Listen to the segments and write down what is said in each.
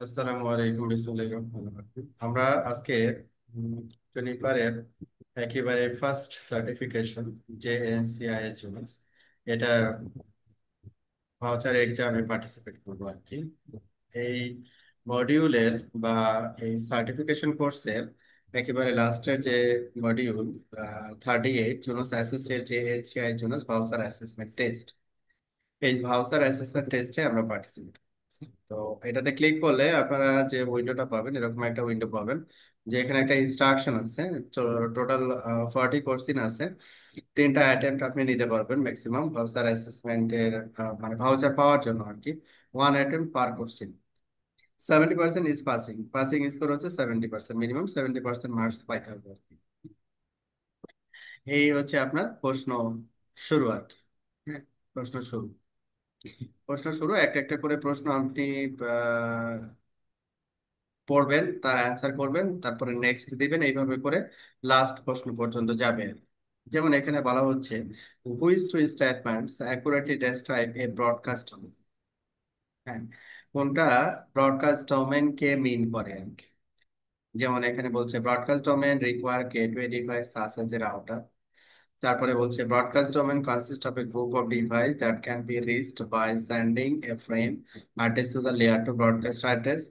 আসসালামু আলাইকুম, বিসমিল্লাহির রহমানির রহিম। আমরা আজকে জুনিপারের একেবারে ফার্স্ট সার্টিফিকেশন যে এনসিআইএইচএমএস এটার ভাউচার এক্সামে পার্টিসিপেট করবো আর কি। এই মডিউলের বা এই সার্টিফিকেশন কোর্সের একেবারে লাস্টের যে মডিউল 38 জুনোস অ্যাসেসের যে এনসিআইএইচএমএস ভাউচার অ্যাসেসমেন্ট টেস্ট, এই ভাউচার অ্যাসেসমেন্ট টেস্টে আমরা পার্টিসিপেট করছি। তো এটাতে ক্লিক করলে আপনারা যে উইন্ডোটা পাবেন, এরকম একটা উইন্ডো পাবেন যে এখানে একটা ইনস্ট্রাকশন আছে। টোটাল 40 কোশ্চিন আছে, 3টা অ্যাটেম্প্ট আপনি নিতে পারবেন ম্যাক্সিমাম ভাউচার অ্যাসেসমেন্টের, মানে ভাউচার পাওয়ার জন্য আর কি। 1 attempt per question. 70% is passing, passing score হচ্ছে 70%, মিনিমাম 70% মার্কস পাইতে হবে আর কি। এই হচ্ছে আপনার প্রশ্ন শুরু আর কি। হ্যাঁ, প্রশ্ন শুরু। প্রশ্ন শুরু, একটা একটা করে প্রশ্ন আপনি আহ, পড়বেন, তার অ্যান্সার করবেন, তারপরে নেক্সট দিবেন, এইভাবে করে লাস্ট প্রশ্ন পর্যন্ত যাবে। যেমন এখানে বলা হচ্ছে which two statements accurately describe a broadcast domain. হ্যাঁ, কোনটা ব্রডকাস্ট ডোমেন কে মিন করে আর কি। যেমন এখানে বলছে broadcast domain require gateway device such as a router. তারপরে বলছে broadcast domain consist of a group of device that can be reached by sending a frame address to the layer two broadcast address.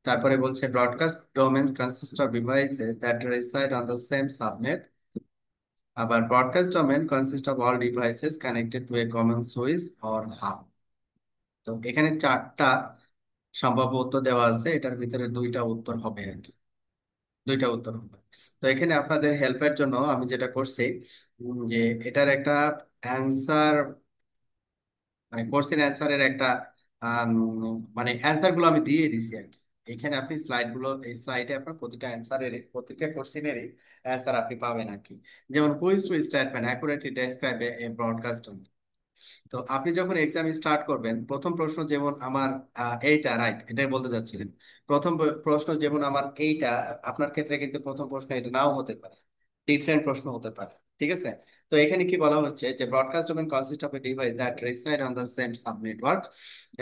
তারপরে বলছে broadcast domain consist of devices that reside on the same subnet. আবার broadcast domain consist of all devices connected to a common switch or hub. তো এখানে 4টা সম্ভাব্য উত্তর দেওয়া আছে, এটার ভিতরে 2টা উত্তর হবে আর কি। 2টা উত্তর হবে। তো এখানে আপনাদের হেল্পের জন্য আমি যেটা করছি, যে এটার একটা অ্যান্সার, মানে কোশ্চেন অ্যান্সারের একটা আম, মানে অ্যান্সার গুলো আমি দিয়ে দিছি আর কি। এখানে আপনি স্লাইড গুলো, এই স্লাইডে আপনার প্রতিটা অ্যান্সারের, প্রতিটা কোশ্চেনেরই অ্যান্সার আপনি পাবেন আর কি। যেমন which two statement accurately describe a broadcast. তো আপনি যখন এক্সাম স্টার্ট করবেন, প্রথম প্রশ্ন যেমন আমার এইটা রাইট, এটাই বলতে চাচ্ছিলেন। প্রথম প্রশ্ন যেমন আমার এইটা, আপনার ক্ষেত্রে কিন্তু প্রথম প্রশ্ন এটা নাও হতে পারে, ডিফারেন্ট প্রশ্ন হতে পারে। ঠিক আছে। তো এখানে কি বলা হচ্ছে যে broadcast domain consist of a device that reside on the same sub network.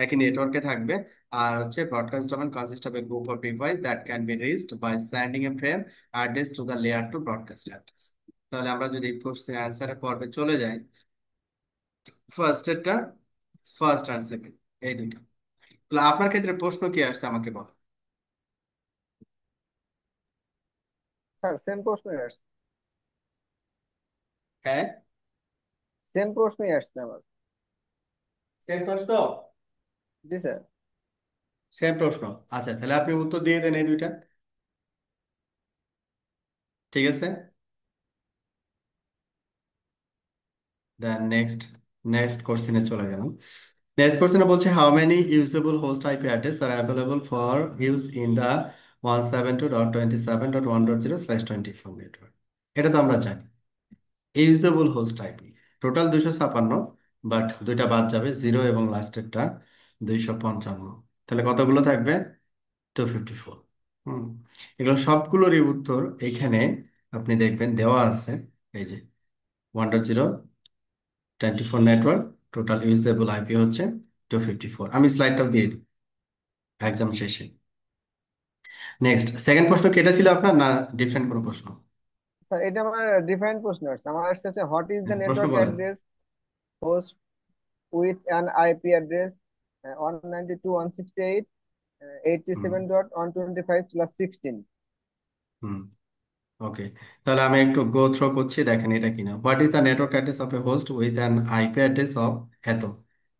একই নেটওয়ার্কে থাকবে। আর হচ্ছে broadcast domain consist of a group of device that can be reached by sending a frame address to the layer two broadcast address. তাহলে আমরা যদি question অ্যান্সারের পর্বে চলে যাই, ফার্স্ট এরটা, ফার্স্ট অ্যান্ড সেকেন্ড, এই দুইটা। তাহলে আপনার ক্ষেত্রে প্রশ্ন কি আসছে আমাকে বল। স্যার সেম প্রশ্নই আসছে। হ্যাঁ, সেম প্রশ্নই আসছে আমার। সেম প্রশ্ন। জি স্যার। সেম প্রশ্ন। আচ্ছা, তাহলে আপনি উত্তর দিয়ে দেন এই দুইটা। ঠিক আছে। দেন নেক্সট, নেক্সট কোশ্চেনে চলে গেলাম। নেক্সট কোশ্চেনে বলছে how many usable host IP address are available for use in the 172.27.1.0/24 network. এটা তো আমরা জানি। Usable host IP total 256, but দুইটা বাদ যাবে, জিরো এবং লাস্টেরটা 255। তাহলে কতগুলো থাকবে? 254। হুম, এগুলো সবগুলোরই উত্তর এইখানে আপনি দেখবেন দেওয়া আছে। এই যে 1.0/24 নেটওয়ার্ক, টোটাল ইউজেবল আইপি হচ্ছে 254। আমি স্লাইডটাও দিয়ে দিই এক্সাম শেষে। নেক্সট সেকেন্ড প্রশ্ন কেটে ছিল আপনার, না ডিফারেন্ট কোনো প্রশ্ন? স্যার এটা আমার ডিফারেন্ট প্রশ্ন আসছে। আমার আসছে হচ্ছে হোয়াট ইজ দ্য হ্যাঁ, প্রশ্ন নেটওয়ার্ক বলেন। Address host with an IP address 192.168 হুম 87.125+16। হুম ওকে, তাহলে আমি একটু গো থ্রো করছি, দেখেন এটা কিনা। What is the network address of A host with an IP address of এত,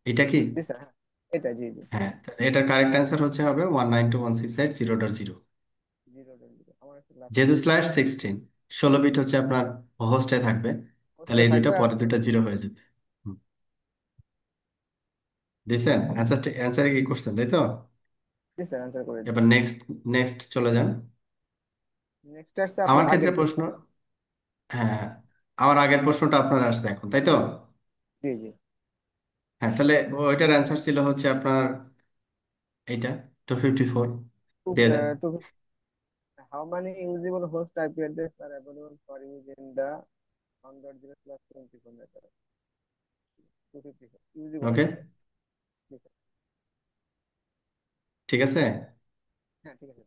এটা কি? জি স্যার, হ্যাঁ এটা, জি জি। হ্যাঁ, তাহলে এটার কারেক্ট অ্যান্সার হচ্ছে হবে 192.168.0.0। 0.0 আমার একটা লাস্ট যেহেতু স্ল্যাশ 16, 16 বিট হচ্ছে আপনার হোস্টে থাকবে, তাহলে হোস্টে এই দুইটা থাকবে। আর পরে দুইটা জিরো হয়ে যাবে। হুম, দিছেন অ্যান্সার, অ্যান্সারে কি করছেন তাই তো? জি স্যার অ্যান্সার করে এবার দিচ্ছি। নেক্সট, নেক্সট চলে যান। নেক্সট আসছে আমার আপনার ক্ষেত্রে আগের প্রশ্ন, প্রশ্ন। হ্যাঁ, আমার আগের প্রশ্নটা আপনার আসছে এখন তাই তো? জি জি। হ্যাঁ, তাহলে ওইটার অ্যান্সার ছিল হচ্ছে আপনার এইটা 254। টু দিয়ে দেন। Two How many usable host IP address are available for use in the 1.0/24 network? 254 usable ওকে, হবে। ঠিক আছে। ঠিক আছে। ঠিক আছে।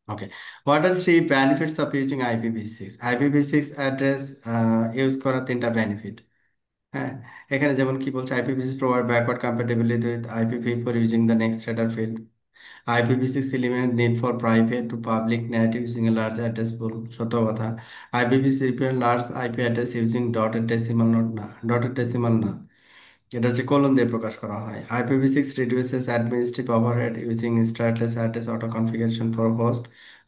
Okay. What are three benefits of using IPv6? IPv6 address use করার তিনটা বেনিফিট। হ্যাঁ, এখানে যেমন কি বলছে, IPv6 provide backward compatibility with IPv4 using the next header field. IPv6 eliminate need for private to public NAT using a large address pool. সত্য কথা। IPv6 represent large IP address using dotted decimal না, এটা হচ্ছে colon দিয়ে প্রকাশ করা হয়। IPv6 reduces administrative overhead using stateless address auto configuration for host.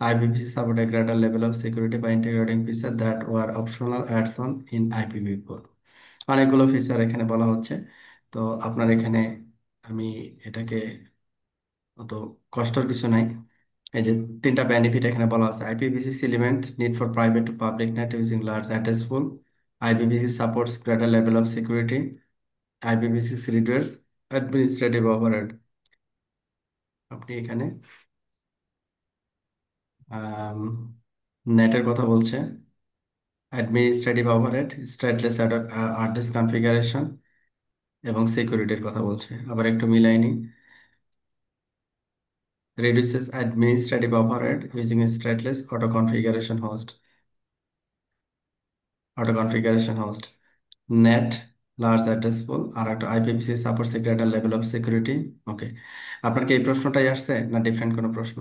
IPv6 support a greater level of security by integrating features that were optional add-on in IPv4. অনেকগুলো feature এখানে বলা হচ্ছে। তো আপনার এখানে আমি এটাকে অত কষ্টের কিছু নাই। এই যে তিনটা বেনিফিট এখানে বলা আছে: IPv6 element need for private to public net using large address pool, IPv6 supports greater level of security, IPv6 reduces administrative overhead। আপনি এখানে নেটের কথা বলছে, অ্যাডমিনিস্ট্রেটিভ ওভারহেড, স্ট্যাটলেস অ্যাড্রেস কনফিগারেশন এবং সিকিউরিটির কথা বলছে। আবার একটু মিলাইনি, reduces administrative overhead using a stateless auto configuration host, net large address pool, আর একটা IPv6 supports a greater level of security। ওকে, আপনার কি এই প্রশ্নটাই আসছে না ডিফারেন্ট কোনো প্রশ্ন?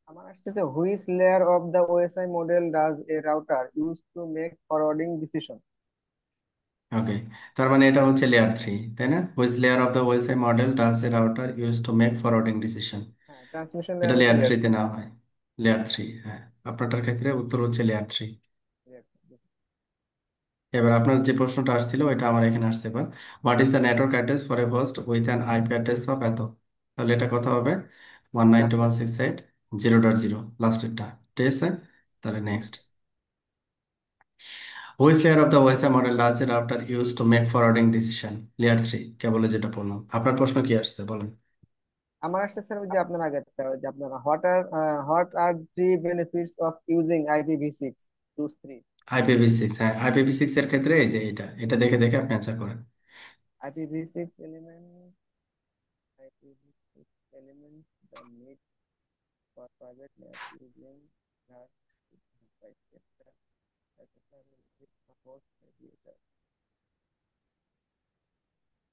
আমার আসতেছে, which layer of the OSI model does a router use to make forwarding decision? Okay, তার মানে এটা হচ্ছে লেয়ার থ্রি, তাই না? Which layer of the OSI model does a router use to make forwarding decision, হ্যাঁ, transmission এটা layer হচ্ছে layer layer থ্রিতে নেওয়া হয়। লেয়ার থ্রি, হ্যাঁ, আপনারটার ক্ষেত্রে উত্তর হচ্ছে লেয়ার থ্রি। এবার আপনার যে প্রশ্নটা আসছিল ওইটা আমার এখানে আসছে। এবার what is the network address for a host with an IP address of এত, তাহলে এটা কথা হবে one ninety last. One six eight zero dot zero লাস্টেরটা। ঠিক আছে, তাহলে next, which layer of the OSI model does a router use to make forwarding decision? Layer three, কেবল যেটা বললাম। আপনার প্রশ্ন কি আসছে বলেন? আমার আসছে স্যার, ওই যে আপনার আগেরটা, ওই যে আপনার what are three benefits of using IPv6 choose three. IPv6, হ্যাঁ, IPv6 এর ক্ষেত্রে এই যে এটা দেখে দেখে আপনি অ্যান্সার করেন। IPv6 element, IPv6 element, the need for private net using that by sector, the host user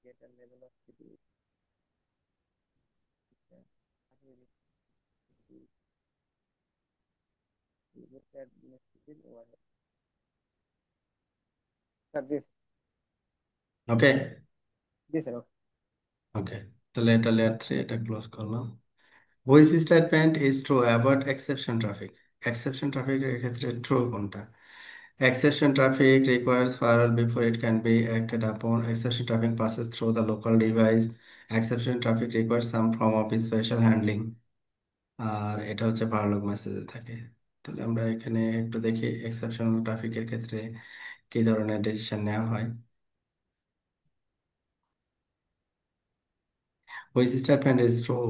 get a level of security, user administrative overhead. Sir, okay. this, sir. ওকে, তাহলে এটা লেয়ার থ্রি, এটা close করলাম। Voice statement is true about exception traffic. Exception ট্রাফিকের ক্ষেত্রে true কোনটা? Exception traffic requires firewall before it can be acted upon. Exception traffic passes through the local device. Exception traffic requires some form of special handling, আর এটা হচ্ছে পারলগ মেসেজে থাকে। তাহলে আমরা এখানে একটু দেখি এক্সেপশন ট্রাফিকের ক্ষেত্রে কি ধরনের ডিসিশন নেওয়া হয়। Which statement is true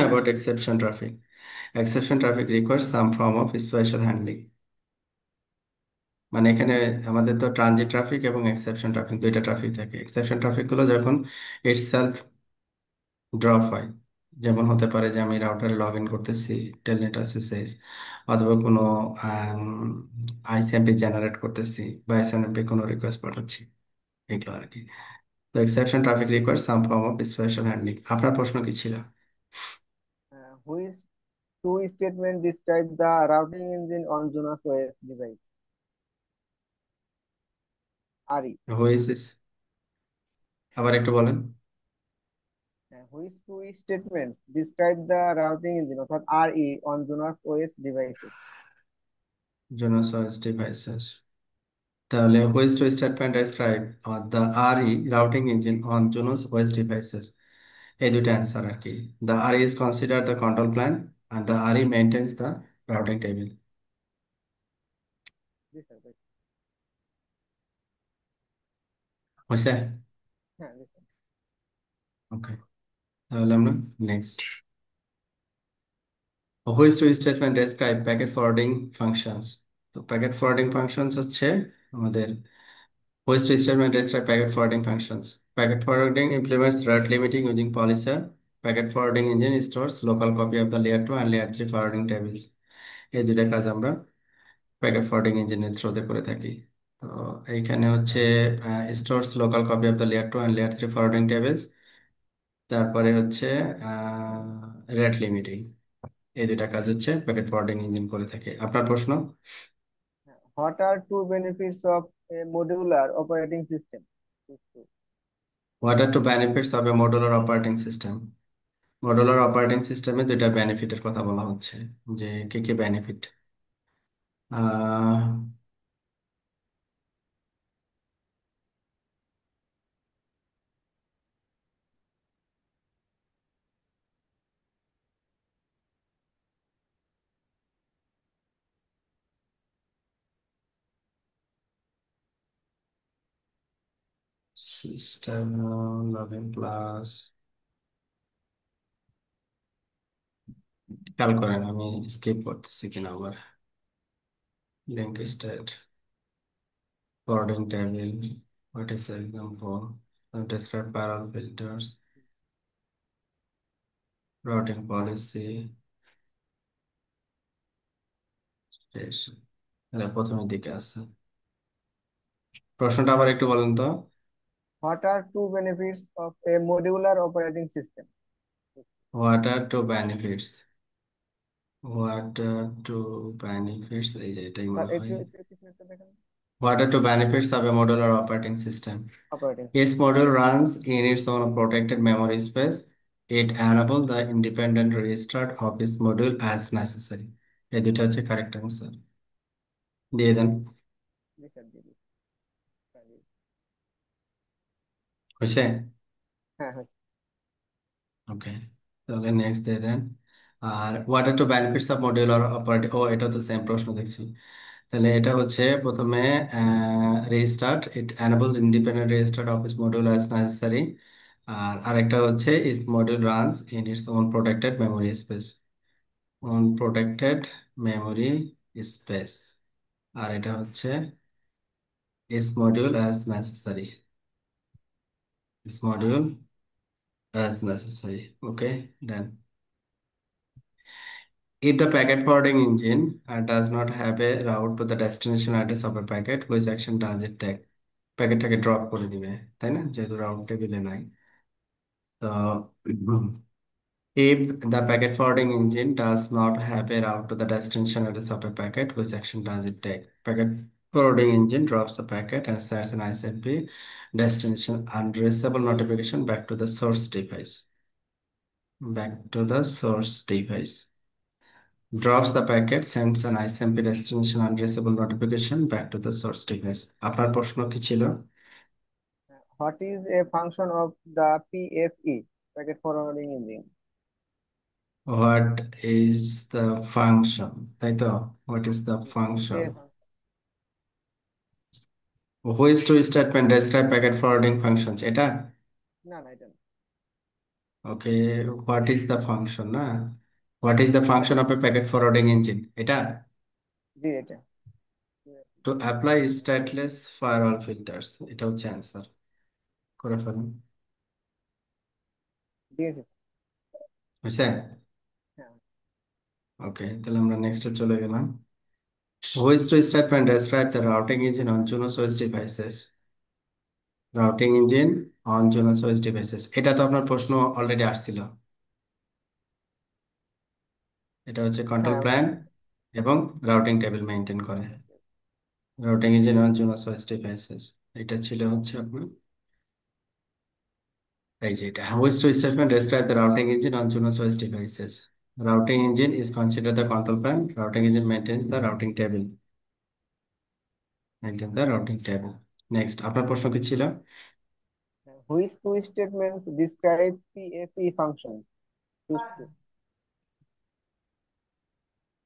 about exception traffic? Exception traffic requires some form of special handling। মানে এখানে আমাদের তো ট্রানজিট ট্রাফিক এবং এক্সেপশন ট্রাফিক, দুইটা ট্রাফিক থাকে। এক্সেপশন ট্রাফিক গুলো যখন ইটসেলফ ড্রপ হয়, যেমন হতে পারে যে আমি রাউটারে লগ ইন করতেছি, টেলনেট এসএসএস, অথবা কোনো আইসিএমপি জেনারেট করতেছি বা এসএনএমপি কোনো রিকোয়েস্ট পাঠাচ্ছি, এগুলো আর কি। তো exception traffic requires some form of special handling. আপনার প্রশ্ন কি ছিল? Which two statement describe the routing engine on Jonas OS device? RE. হুইস, আবার একটু বলেন। Which two statements describe the routing engine অর্থাৎ RE on Jonas OS devices? Junos OS devices, তাহলে which two statement describe the RE routing engine on Junos OS devices? এই দুটো answer আর কি। The RE is consider the control plane and the RE maintains the routing table। জি sir, ভাই। হয়েছে? হ্যাঁ, জি স্যার। ওকে, তাহলে আমরা next, which two statement describe packet forwarding functions? তো প্যাকেট ফরওয়ার্ডিং ফাংশনস হচ্ছে আমাদের, which two statement describe packet forwarding functions? Packet forwarding implements rate limiting using polyser. Packet forwarding engine stores local copy of the layer 2 and layer 3 forwarding tables. এই দুইটা কাজ আমরা packet forwarding ইঞ্জিনের থ্রুতে করে থাকি। তো এইখানে হচ্ছে stores local copy of the layer 2 and layer 3 forwarding tables, তারপরে হচ্ছে রেট লিমিটিং। এই দুইটা কাজ হচ্ছে প্যাকেট ফরওয়ার্ডিং ইঞ্জিন করে থাকে। আপনার প্রশ্ন? What are two benefits of a modular operating system? Choose two. What are two benefits of a modular operating system? Modular operating সিস্টেমে দুইটা বেনিফিটের কথা বলা হচ্ছে, যে কি কি বেনিফিট। সিস্টেম লভিং প্লাস, খেয়াল করেন আমি স্কিপ করতেছি কিনা আবার। Link state, forwarding table, what is the example? Describe parallel filters, routing policy, শেষ। এটা প্রথমের দিকে আছে। প্রশ্নটা আবার একটু বলেন তো। What are two benefits of a modular operating system? What are two benefits? What are two benefits? এই যে এটাই স্যার মনে হয়। একটু একটু কিছু একটা দেখেন। What are two benefits of a modular operating system? Operating Each module runs in its own protected memory space. It enables the independent restart of its module as necessary. এই দুটো হচ্ছে কারেক্ট অ্যান্সার, দিয়ে দেন। System দিবি। হয়েছে? হ্যাঁ হ্যাঁ। ওকে, তাহলে next দিয়ে দেন। আর what are two benefits of modular operating, ও এটা তো সেম প্রশ্ন দেখছি। তাহলে এটা হচ্ছে প্রথমে restart, it enable independent restart of each module as necessary. আর আরেকটা হচ্ছে each module runs in its own protected memory space, own protected memory space. আর এটা হচ্ছে each module as necessary, each module as necessary. Okay, then if the packet forwarding engine does not have a route to the destination address of a packet, which action does it take? প্যাকেটটাকে drop করে দিবে, তাই না, যেহেতু round টেবিলে নাই। তো if the packet forwarding engine does not have a route to the destination address of a packet, which action does it take? Packet forwarding engine drops the packet and sends an ISMP destination untraceable notification back to the source device. Back to the source device. Drops the packet, sends an ISMP destination untraceable notification back to the source device. আপনার প্রশ্ন কি ছিল? What is a function of the PFE, packet forwarding engine? What is the function, তাই তো? What is the What is function? a function? Which two statement describe packet forwarding functions, এটা? না না এটা না। Okay, what is the function না? What is the function of a packet forwarding engine, এটা? জি এটা। To apply stateless firewall filters, এটা হচ্ছে অ্যান্সার। করে ফেলুন। দিয়েছে। বুঝছে? হ্যাঁ। ওকে, তাহলে আমরা নেক্সটে চলে গেলাম। Which two statement describe the routing engine on Junos OS devices? Routing engine on Junos OS devices. এটা তো আপনার প্রশ্ন অলরেডি আসছিল। এটা হচ্ছে কন্ট্রোল হ্যাঁ প্ল্যান এবং রাউটিং টেবিল মেনটেন করে। Routing engine on Junos OS devices, এটা ছিল হচ্ছে আপনার এই যে এটা। Which two statement describe the routing engine on Junos OS devices? Routing engine is considered the control plan. Routing engine maintains the routing table. Maintain the routing table. Next, আপনার প্রশ্ন কি ছিল? which two statements describe PFE functions? Choose two.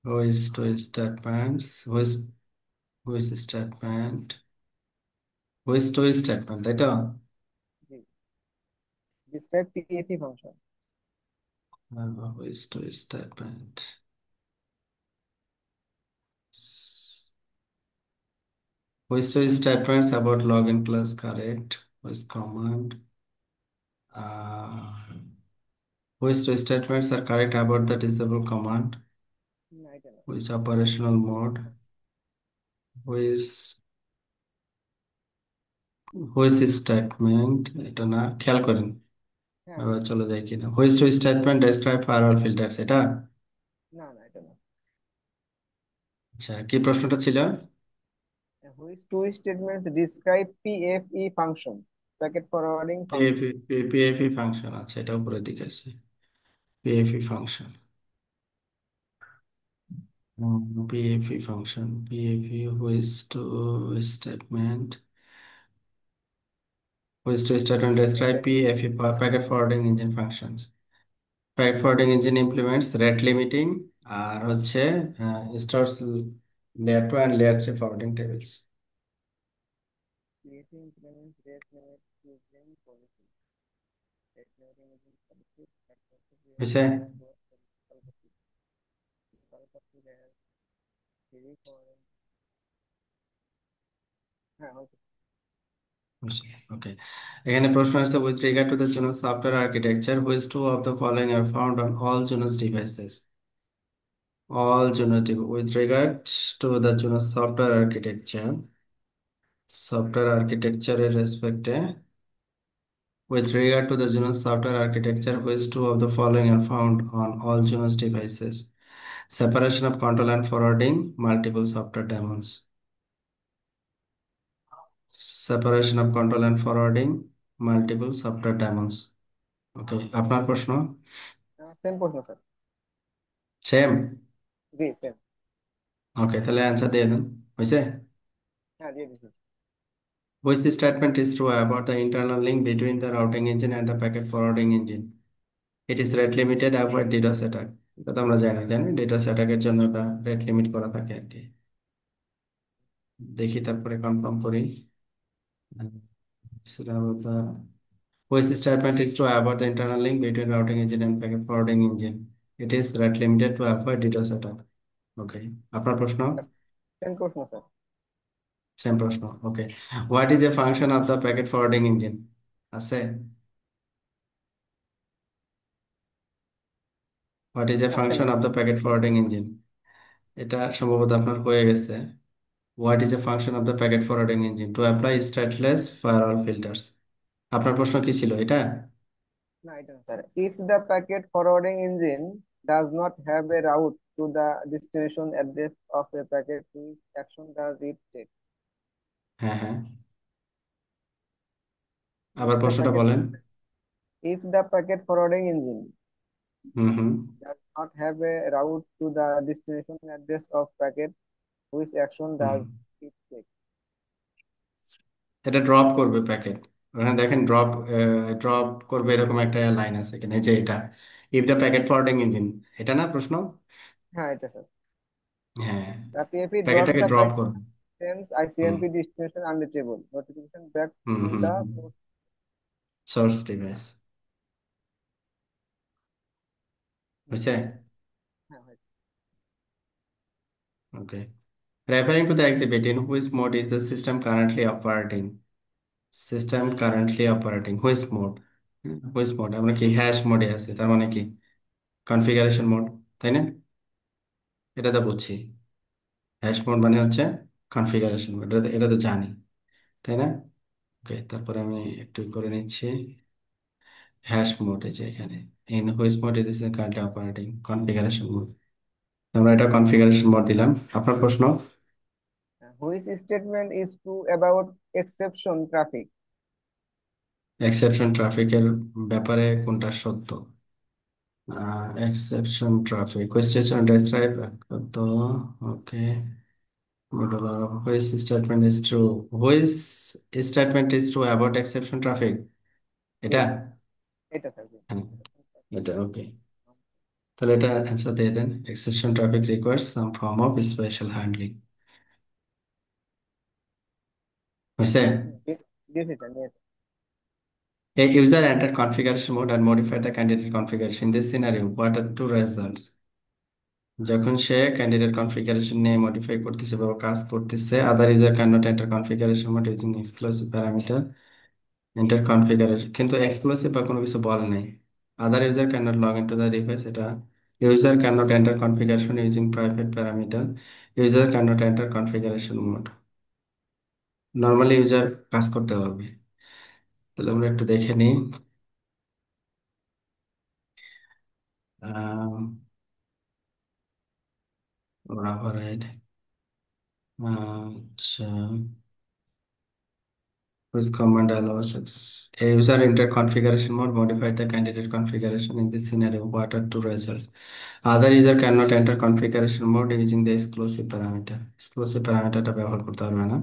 Which two statements? Which statement? Which two statement, তাই তো? জি, describe PFE function. Which two statement? Which two statements about login plus correct? Which command? Uh, Which two statements are correct about the disable command? না এটা না। Which operational mode? Which which statement? এটা না, খেয়াল করেন হ্যাঁ আবার হ্যাঁ। চলে যায় কিনা। Which two statement describe firewall filters? এটা না না এটা না। আচ্ছা, কি প্রশ্নটা ছিল? Which two statements describe PFE function, packet forwarding function. PFE function, আচ্ছা এটা উপরের দিকে আছে। PFE function, PFE function, PFE which two statement, which two statement describe PFE packet forwarding engine functions? Packet forwarding engine implements rate limiting, আর হচ্ছে stores layer 2 and layer 3 forwarding tables. PFE implements rate limit using policy, rate limiting using policy, বুঝছে? হ্যাঁ হয়েছে। Okay, এখানে প্রশ্ন আসছে with regard to the Junos software architecture which two of the following are found on all Junos devices? All Junos with regards to the Junos software architecture এর respect with regard to the Junos software architecture which two of the following are found on all Junos devices? Separation of control and forwarding multiple software daemons. Separation of control and forwarding multiple software daemons. Okay, আপনার প্রশ্ন? Same প্রশ্ন sir. Same? জি same. ওকে, তাহলে answer দিয়ে দেন, হয়েছে? হ্যাঁ দিয়ে দিচ্ছি। Which statement is true about the internal link between the routing engine and the packet forwarding engine? It is rate limited, avoid DDoS attack. এটা তো আমরা জানি, জানি DDoS অ্যাটাকের জন্য এটা রেট লিমিট করা থাকে আর কি। দেখি তারপরে কনফার্ম করি। সেটা হলো which statement is true about the internal link between routing engine and packet forwarding engine? It is rate limited to avoid DDoS attack. Okay, আপনার প্রশ্ন? সেম প্রশ্ন স্যার। সেম প্রশ্ন, ওকে। What is a function of the packet forwarding engine? আছে? What is a আছে না। function of the packet forwarding engine? এটা সম্ভবত আপনার হয়ে গেছে। What is a function of the packet forwarding engine? To apply stateless firewall filters. আপনার প্রশ্ন কি ছিল এটা? না এটা না sir. If the packet forwarding engine does not have a route to the destination address of a packet, which action does it take? হ্যাঁ হ্যাঁ, ইফ আবার দ্য প্রশ্নটা প্যাকেট বলেন। If the packet forwarding engine hmm hmm does not have a route to the destination address of packet, which action hmm. does it take? এটা drop করবে packet, ওখানে দেখেন drop, drop করবে এরকম একটা লাইন আছে এখানে, এই যে এটা if the packet forwarding engine, এটা না প্রশ্ন? হ্যাঁ এটা স্যার। হ্যাঁ, The PFE drops প্যাকেটটাকে the ড্রপ packet, করবে। sends hmm ICMP destination unreachable. Notification back hmm to hmm the source. Source device, hmm, বুঝছে? হ্যাঁ হয়। ওকে, referring to the exhibit, in which mode is the system currently operating? System currently operating, which mode? which mode, আমরা কি hash মোডে আছি, তার মানে কি কনফিগারেশন মোড, তাই না? এটা তো বুঝছি, হ্যাশ মোড মানে হচ্ছে কনফিগারেশন মোড, এটা তো জানি, তাই না? ওকে, তারপরে আমি একটু করে নিচ্ছি। হ্যাশ মোড এই যে এখানে, in which mode is currently operating, configuration mode, আমরা এটা কনফিগারেশন মোড দিলাম। আপনার প্রশ্ন? Which statement is true about exception traffic? Exception ট্রাফিকের ব্যাপারে কোনটা সত্য? Exception traffic. Which station describe তো ওকে, which statement is true? Which statement is true about exception traffic? জি এটা? জি এটা স্যার জি। হ্যাঁ, এটা ওকে, তাহলে এটা অ্যান্সার দিয়ে দেন। Exception traffic requires some form of special handling. বুঝছে? দিয়েছি স্যার নিয়েছি। A user entered configuration mode and modified the candidate configuration. In this scenario, what are two results? যখন সে ক্যান্ডিডেট কনফিগারেশন নিয়ে মডিফাই করতেছে বা কাজ করতেছে, other user can not enter configuration mode using exclusive parameter enter configuration, কিন্তু exclusive বা কোনো কিছু বলে নাই। Other user cannot log into the device. এটা user cannot enter configuration using private parameter. User cannot enter configuration mode. Normally user কাজ করতে পারবে। তাহলে আমরা একটু দেখে নিই। ওভাররাইড, আচ্ছা, which command allows a user enter configuration mode, modify the candidate configuration in this scenario. What are two results? Other user cannot enter configuration mode using the exclusive parameter. Exclusive parameter টা ব্যবহার করতে পারবে না।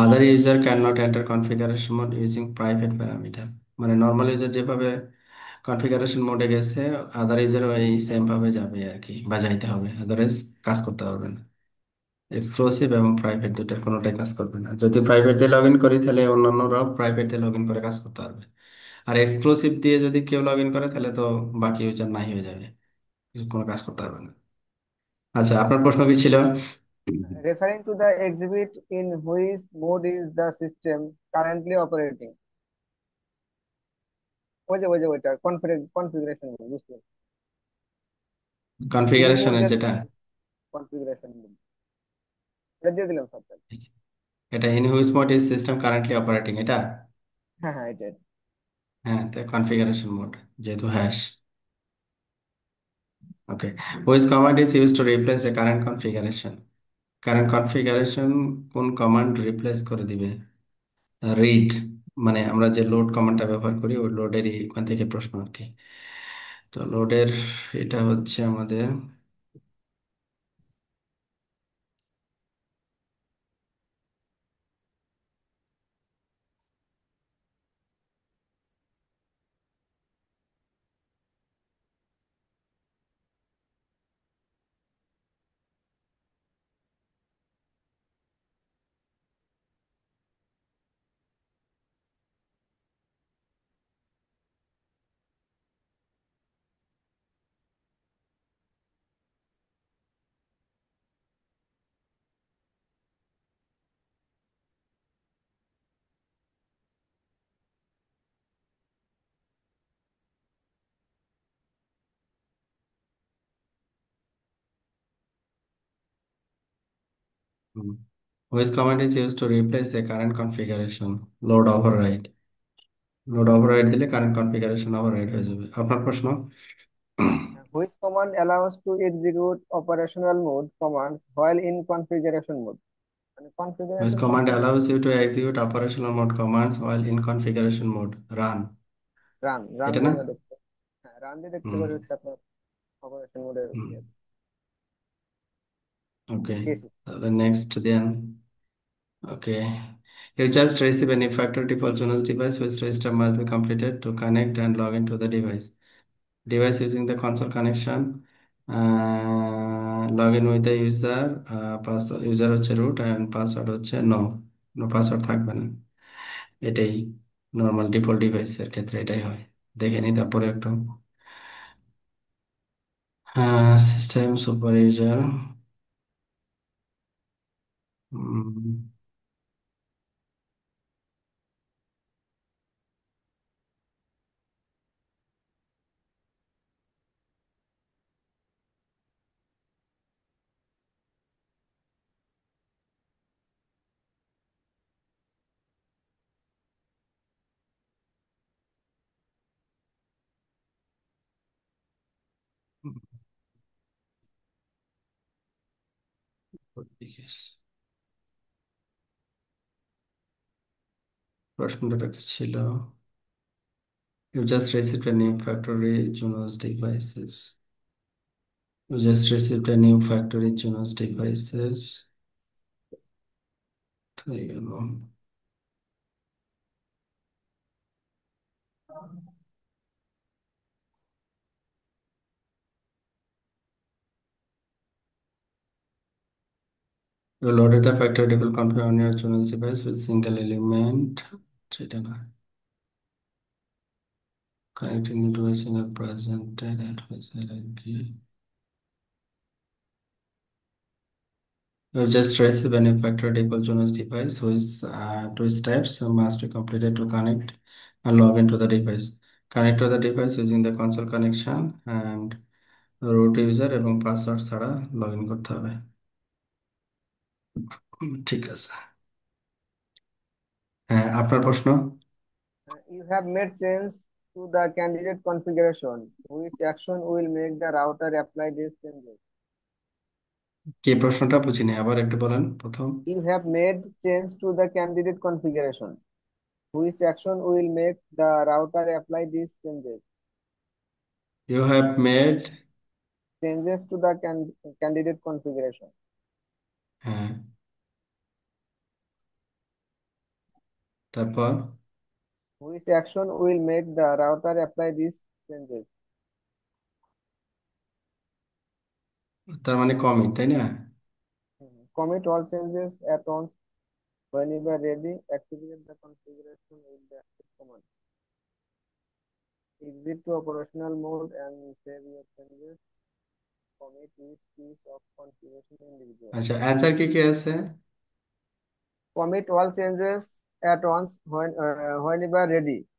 Other user cannot enter configuration mode using private parameter। মানে normal user যেভাবে configuration মোডে গেছে, আদার user ওই সেম ভাবে যাবে আর কি, বা যাইতে হবে, আদারওয়াইজ কাজ করতে পারবে না। এক্সক্লুসিভ এবং প্রাইভেট দুটার কোনোটাই কাজ করবে না। যদি প্রাইভেট দিয়ে লগ ইন করি তাহলে অন্যান্যরাও প্রাইভেট দিয়ে লগ ইন করে কাজ করতে পারবে। আর এক্সক্লুসিভ দিয়ে যদি কেউ লগ ইন করে তাহলে তো বাকি ইউজার নাই হয়ে যাবে, কোনো কাজ করতে পারবে না। আচ্ছা, আপনার প্রশ্ন কি ছিল? Referring to the exhibit in which mode is the system currently operating? ওই যে ওইটা কনফিগারেশন মোড, বুঝতে পারছি। ইন মোড কনফিগারেশনের এর যেটা, কনফিগারেশন মোড, এটা দিয়ে দিলাম স্যার তাহলে। এটা in which mode is system currently operating, এটা। হ্যাঁ হ্যাঁ, এটা এটা। হ্যাঁ, তো কনফিগারেশন মোড যেহেতু hash. Okay, which command is use to replace A current configuration. Current configuration কোন কমান্ড রিপ্লেস করে দিবে? রিড, মানে আমরা যে লোড কমান্ডটা ব্যবহার করি ওই লোডেরই ওখান থেকে প্রশ্ন আর কি। তো লোডের এটা হচ্ছে আমাদের which command is use to replace A current configuration. Load override. Load override দিলে কারেন্ট কনফিগারেশন ওভাররাইড হয়ে যাবে। আপনার প্রশ্ন? Which command allows to execute operational mode commands while in configuration mode? মানে হুইচ কনফিগারেশন মোড কমান্ড মানে allows you to execute operational mode commands while in configuration mode? Run, run, run এটা দিয়ে না? আমরা দেখতে, হ্যাঁ রান দিয়ে দেখতে হুম পারি হচ্ছে আপনার অপারেশন মোডের হুম। ইয়ে ওকে, দিয়েছি। তাহলে নেক্সট দেন। Okay. You just receive an factor default Junos device which register must be completed to connect and log into the device. Device using the console connection. Log in with the user. Password user হচ্ছে root and password হচ্ছে no password থাকবে না। এটাই normal default ডিভাইসের ক্ষেত্রে এটাই হয়। দেখে নিই তারপরে একটু। System super user. প্রশ্নটা কি ছিল? You just received a new factory Junos devices. You just received a new factory Junos devices. There you go. You loaded the factory default config on your Junos device with single element. সেটা না। Connecting device in a presented advisor key. You just received a new factory default Junos device with two steps must be completed to connect and log into the device. Connect to the device using the console connection and root user এবং password ছাড়া log in করতে হবে। ঠিক আছে। হ্যাঁ, আপনার প্রশ্ন। You have made change to the candidate configuration. Which action will make the router apply these changes? কি প্রশ্নটা বুঝিনি, আবার একটু বলেন প্রথম। You have made change to the candidate configuration. Which action will make the router apply these changes? You have made. Changes to the candidate configuration. হ্যাঁ, তারপর। Which action will make the router apply these changes? তার মানে commit, তাই না? Commit all changes at once. When you are ready, activate the configuration with the active command. Exit to operational mode and save your changes. Commit each piece of configuration individually. আচ্ছা, answer কি কি আছে? Commit all changes at once when you are ready. Hmm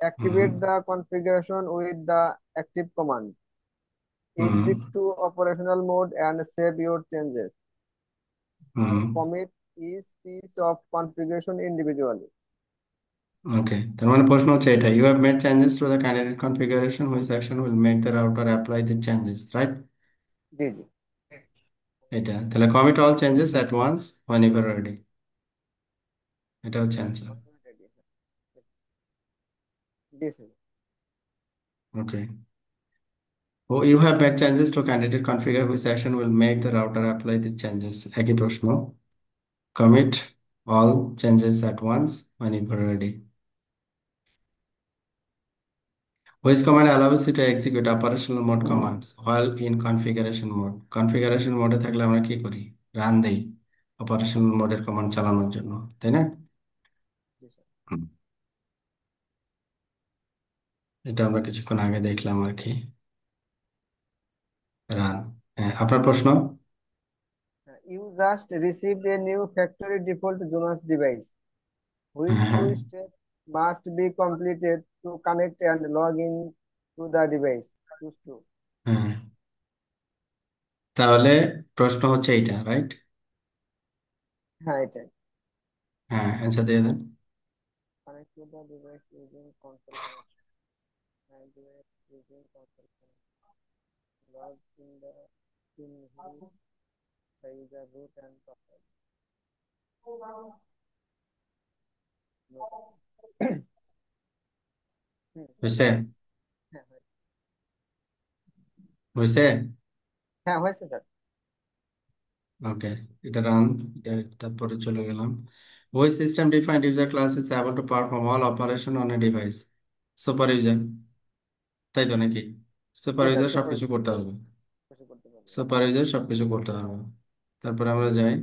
Activate the configuration with the active command. Hmm Exit to operational mode and save your changes. Hmm. And commit each piece of configuration individually. ওকে, তার মানে প্রশ্ন হচ্ছে এটা, you have made changes to the candidate configuration which action will make the router apply the changes, right? জি জি। এটা তাহলে commit all changes at once when you are ready, এটা হচ্ছে answer. Ready. This is okay. ও, you have made changes to candidate configure which action will make the router apply the changes, একই প্রশ্ন। Commit all changes at once when you are ready. Which command allows you to execute operational mode commands while in configuration mode? Configuration মোডে থাকলে আমরা কি করি? Run দেই operational মোডের command চালানোর জন্য, তাই না? this. হুম। এটা আমরা কিছুক্ষণ আগে দেখলাম আর কি। রান। হ্যাঁ, আপনার প্রশ্ন। You just received a new factory default Jonas device. Which হ্যাঁ হ্যাঁ two steps must be completed to connect and log in to the device? Choose two. হ্যাঁ, তাহলে প্রশ্ন হচ্ছে এইটা, রাইট? হ্যাঁ এটাই। হ্যাঁ, অ্যান্সার দিয়ে দেন। Connect to the device using console connection. And device using console connection. Log in the in which the user root and password. No problem. বুঝছে? স্যার। হ্যাঁ বুঝছে? হ্যাঁ হয়েছে স্যার। ওকে, এটা রান। তারপরে চলে গেলাম। ওই system defined user class is able to perform all operation on a device. Super user, তাই তো নাকি? সুপার জি স্যার ইউজার সুপার সবকিছু করতে পারবে। কিছু করতে পারবে। সুপার ইউজার সবকিছু করতে পারবে। তারপরে আমরা যাই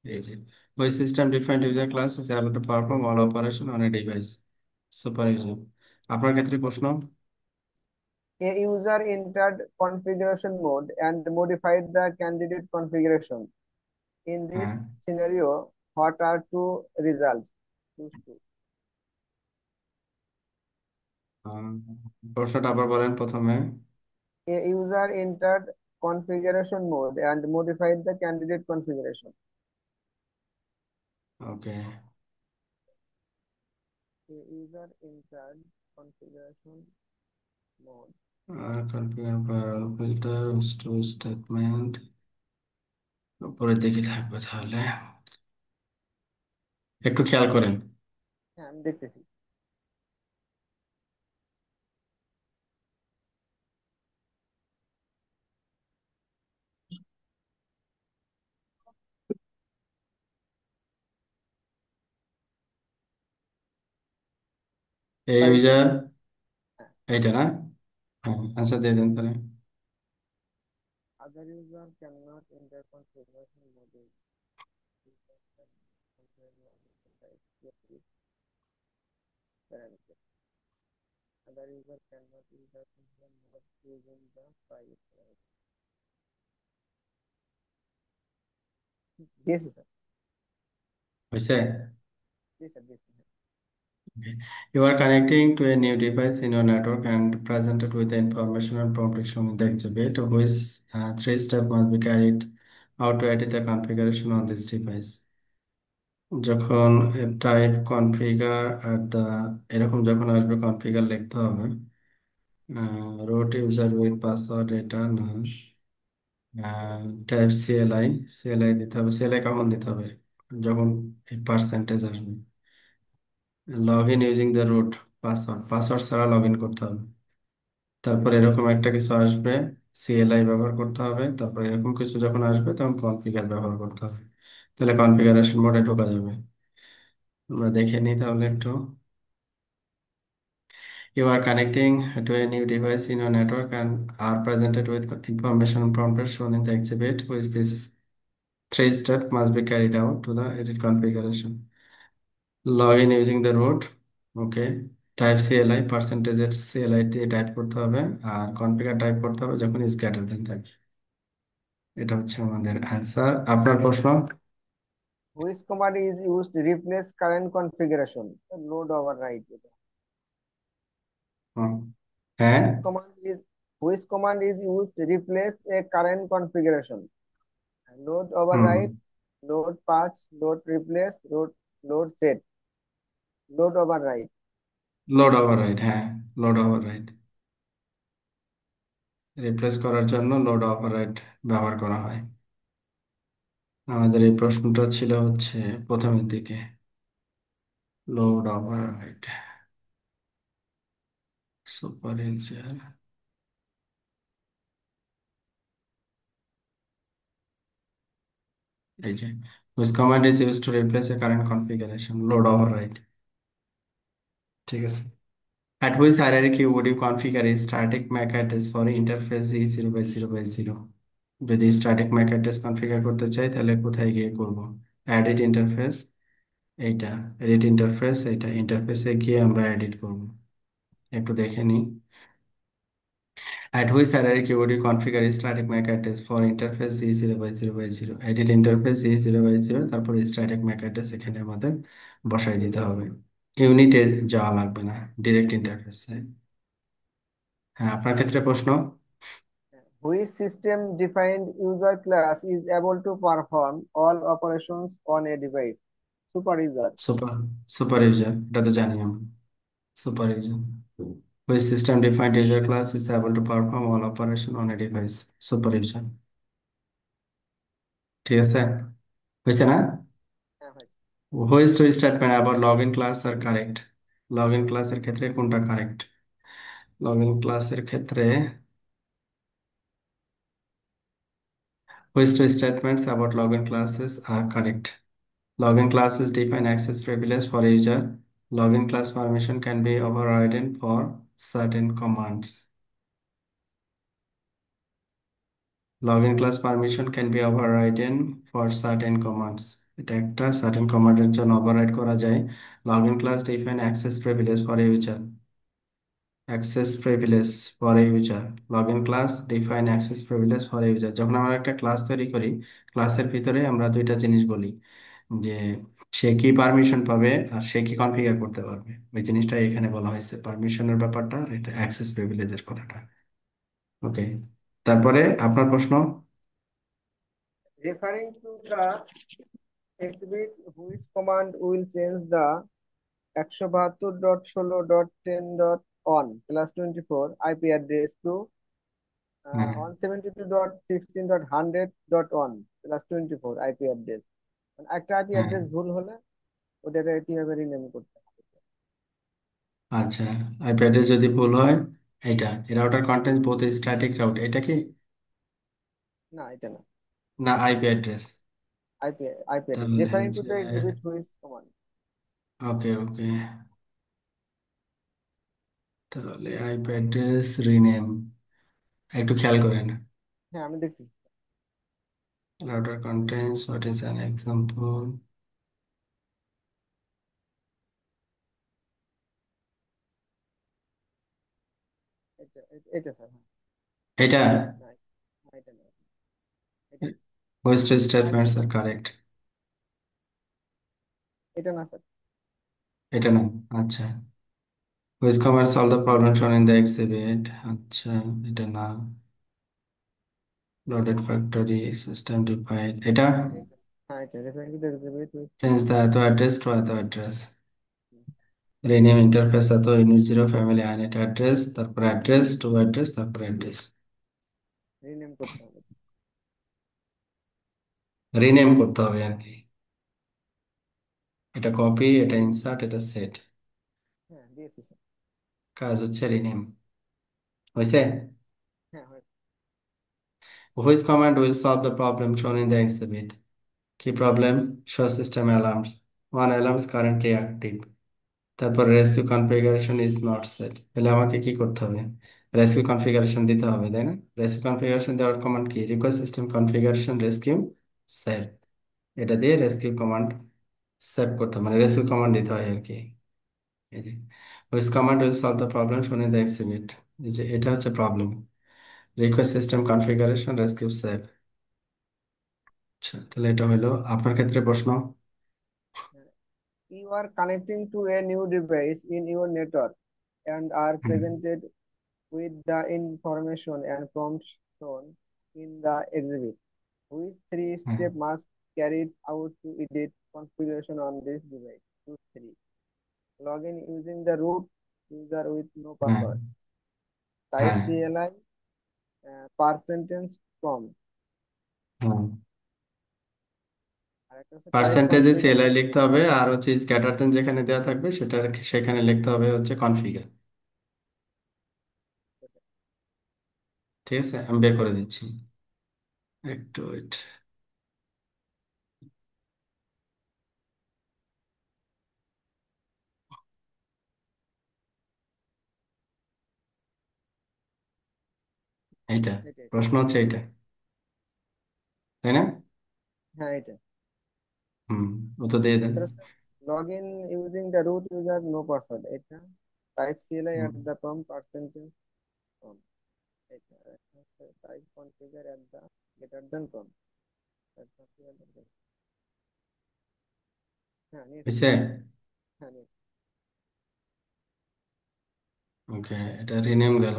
এই যে, ওই system defined user class is able to perform all operation on a device. Super user. আপনার ক্ষেত্রে প্রশ্ন। A user entered configuration mode and modified the candidate configuration. In হ্যাঁ, this scenario, what are two results? Choose two. আম, প্রশ্নটা আবার বলেন প্রথমে। A user entered configuration mode and modified the candidate configuration. Okay. A user entered configuration mode. Configure filter store statement উপরের দিকে থাকবে তাহলে, একটু খেয়াল করেন। হ্যাঁ আমি দেখতেছি। এই স্যার একটু ইউজার, হ্যাঁ। এইটা না? হ্যাঁ, আনসার দিয়ে দেন তাহলে। Other user cannot enter configuration mode. Other user cannot enter configuration mode using the private parameter. Yes, sir. হয়েছে? Yes, sir. Yes, sir. Okay. You are connecting to a new device in your network and presented with the information and prompt shown in the exhibit, which three steps must be carried out to edit the configuration on this device. যখন type configure at the এরকম যখন আসবে configure লিখতে হবে, root user with password এটা না, type CLI, CLI দিতে হবে। সিএলআই কখন দিতে হবে? যখন এই পার্সেন্টেজ আসবে। Log in using the root, password, password ছাড়া লগ ইন করতে হবে। তারপর এরকম একটা কিছু আসবে, সিএলআই ব্যবহার করতে হবে। তারপর এরকম কিছু যখন আসবে তখন কনফিগার ব্যবহার করতে হবে, তাহলে কনফিগারেশন মোডে ঢোকা যাবে। আমরা দেখে নিই তাহলে একটু। You are connecting to a new device in your network and are presented with information prompted shown in the exhibit, which this three steps must be carried out to the edit configuration. Log in using the root, okay. Type CLI, percentage CLI দিয়ে type করতে হবে, আর configure type করতে হবে যখন is greater than থাকবে। এটা হচ্ছে আমাদের অ্যান্সার। আপনার প্রশ্ন? Which command is used to replace current configuration? Load override. হুম। হ্যাঁ। Which command is which command is used to replace a current configuration? Load hmm. override, load patch, load replace, load set, load override. Load override, হ্যাঁ, load override. Replace করার জন্য load override ব্যবহার করা হয়। আমাদের এই প্রশ্নটা ছিল হচ্ছে প্রথমের দিকে, লোড ওভাররাইড, সুপার ইউজার। এই যে which command is used to replace a current configuration, load override। ঠিক আছে। At which hierarchy would you configure a static MAC address for interface E0/0/0? যদি স্ট্যাটিক ম্যাক অ্যাড্রেস কনফিগার করতে চাই তাহলে কোথায় গিয়ে করব? এডিট ইন্টারফেস, এইটা এডিট ইন্টারফেস, এইটা ইন্টারফেসে গিয়ে আমরা এডিট করব। একটু দেখে নিই। At which hierarchy would you configure a static MAC address for interface E0/0/0? Edit interface E0/0, তারপর static MAC address এখানে আমাদের বসাই দিতে হবে। ইউনিটে যাওয়া লাগবে না, ডিরেক্ট ইন্টারফেসে। হ্যাঁ, আপনার ক্ষেত্রে প্রশ্ন। Which system defined user class is able to perform all operations on a device? Super user. Super super user, এটা তো জানি আমরা। Super user. Which system defined user class is able to perform all operation on a device? Super user. ঠিক আছে, হয়েছে না? হ্যাঁ ভাই। Which two statement about login class are correct? Login ক্লাসের ক্ষেত্রে কোনটা কারেক্ট? লগইন ক্লাসের ক্ষেত্রে which two statements about login classes are correct? Login classes define access privilege for user. Login class permission can be overridden for certain commands. Login class permission can be overridden for certain commands. এটা একটা certain কমান্ডের জন্য override করা যায়। Login class define access privilege for user. Access privilege for user, login class define access privilege for user. যখন আমরা একটা class তৈরি করি, ক্লাসের ভিতরে আমরা দুইটা জিনিস বলি, যে সে কি পারমিশন পাবে আর সে কি কনফিগার করতে পারবে। ওই জিনিসটা এখানে বলা হয়েছে, পারমিশনের ব্যাপারটা আর এটা অ্যাক্সেস প্রিভিলেজের কথাটা। ওকে, তারপরে আপনার প্রশ্ন। Referring to the exhibit, which command will change the 172.16.10.on/24 IP address to হ্যাঁ। 172.16.100.on/24 IP address? একটা আইপি হ্যাঁ। অ্যাড্রেস ভুল হলে ওটাকে কিভাবে রিনেম করতে হবে? আচ্ছা, আইপ্যাডে যদি ভুল হয়, এইটা router contents both static route, এটা কি? না, এটা না। না, আইপি অ্যাড্রেস। আইপি অ্যাড্রেস তাহলে রেফারিং টু যে, দ্য এক্সিবিট হুইচ কমান্ড? ওকে ওকে, তাহলে আইপি অ্যাড্রেস রিনেম একটু খেয়াল করেন। হ্যাঁ, আমি দেখছি। Router contains what is an example? এটা স্যার, হ্যাঁ। এটা না, এটা না, এটা না। host statements are correct. এটা না স্যার। এটা না। আচ্ছা, which command solve the problem shown in the exhibit. আচ্ছা, এটা না। লোডেড ফ্যাক্টরি, সিস্টেম ডিফাইন, এটা। এটা, হ্যাঁ এটা referring to the exhibit with change the এত অ্যাড্রেস টু এত অ্যাড্রেস। রিনেম ইন্টারফেস এত ইউনিট জিরো ফ্যামিলি আইনেট অ্যাড্রেস, তারপর অ্যাড্রেস টু অ্যাড্রেস, তারপর অ্যাড্রেস। রিনেম করতে হবে। রিনেম করতে হবে আর কি। এটা কপি, এটা ইনসার্ট, এটা সেট। হ্যাঁ দিয়েছি স্যার। কাজ হচ্ছে রিনেম। হয়েছে। হ্যাঁ হয়েছে। Which command will solve the problem shown in the exhibit. কি problem? Show system alarms, one alarm is currently active. তারপর rescue configuration is not set. তাহলে আমাকে কি করতে হবে? রেস্কিউ কনফিগারেশন দিতে হবে, তাই না? রেস্কিউ কনফিগারেশন দেওয়ার কমান্ড কি? Request system configuration rescue save. এটা দিয়ে রেস্কিউ কমান্ড সেভ করতে হবে, মানে রেস্কিউ কমান্ড দিতে হয় আর কি। এই যে which command will solve the problem shown in the exhibit. এই যে এটা হচ্ছে problem. Request system configuration rescue save. আচ্ছা, তাহলে এটা হলো আপনার ক্ষেত্রে প্রশ্ন। হ্যাঁ। You are connecting to a new device in your network and are hmm. presented with the information and prompts shown in the exhibit. Which three হ্যাঁ। steps must carried out to edit configuration on this device? Two, three. Login using the root user with no হ্যাঁ। password. Type হ্যাঁ। CLI percentage from. হ্যাঁ। আর একটা হচ্ছে type পার্সেন্টেজে configure. CLI লিখতে হবে, আর হচ্ছে scatter দেন যেখানে দেওয়া থাকবে সেটা সেখানে লিখতে হবে হচ্ছে কনফিগার। ঠিক আছে, আমি বের করে দিচ্ছি, একটু ওয়েট। এইটা এটাই। প্রশ্ন হচ্ছে এইটা, তাই না? হ্যাঁ এটা। হুম, ও তো দিয়ে দেন। এটা হচ্ছে login using the root user no password এটা। Type CLI hmm. At the prompt percentage from এটা। আর একটা হচ্ছে type configure at the greater than prompt. হ্যাঁ নিয়েছি হয়েছে। স্যার। হ্যাঁ নিয়েছি। ওকে, এটা রিনেম গেল।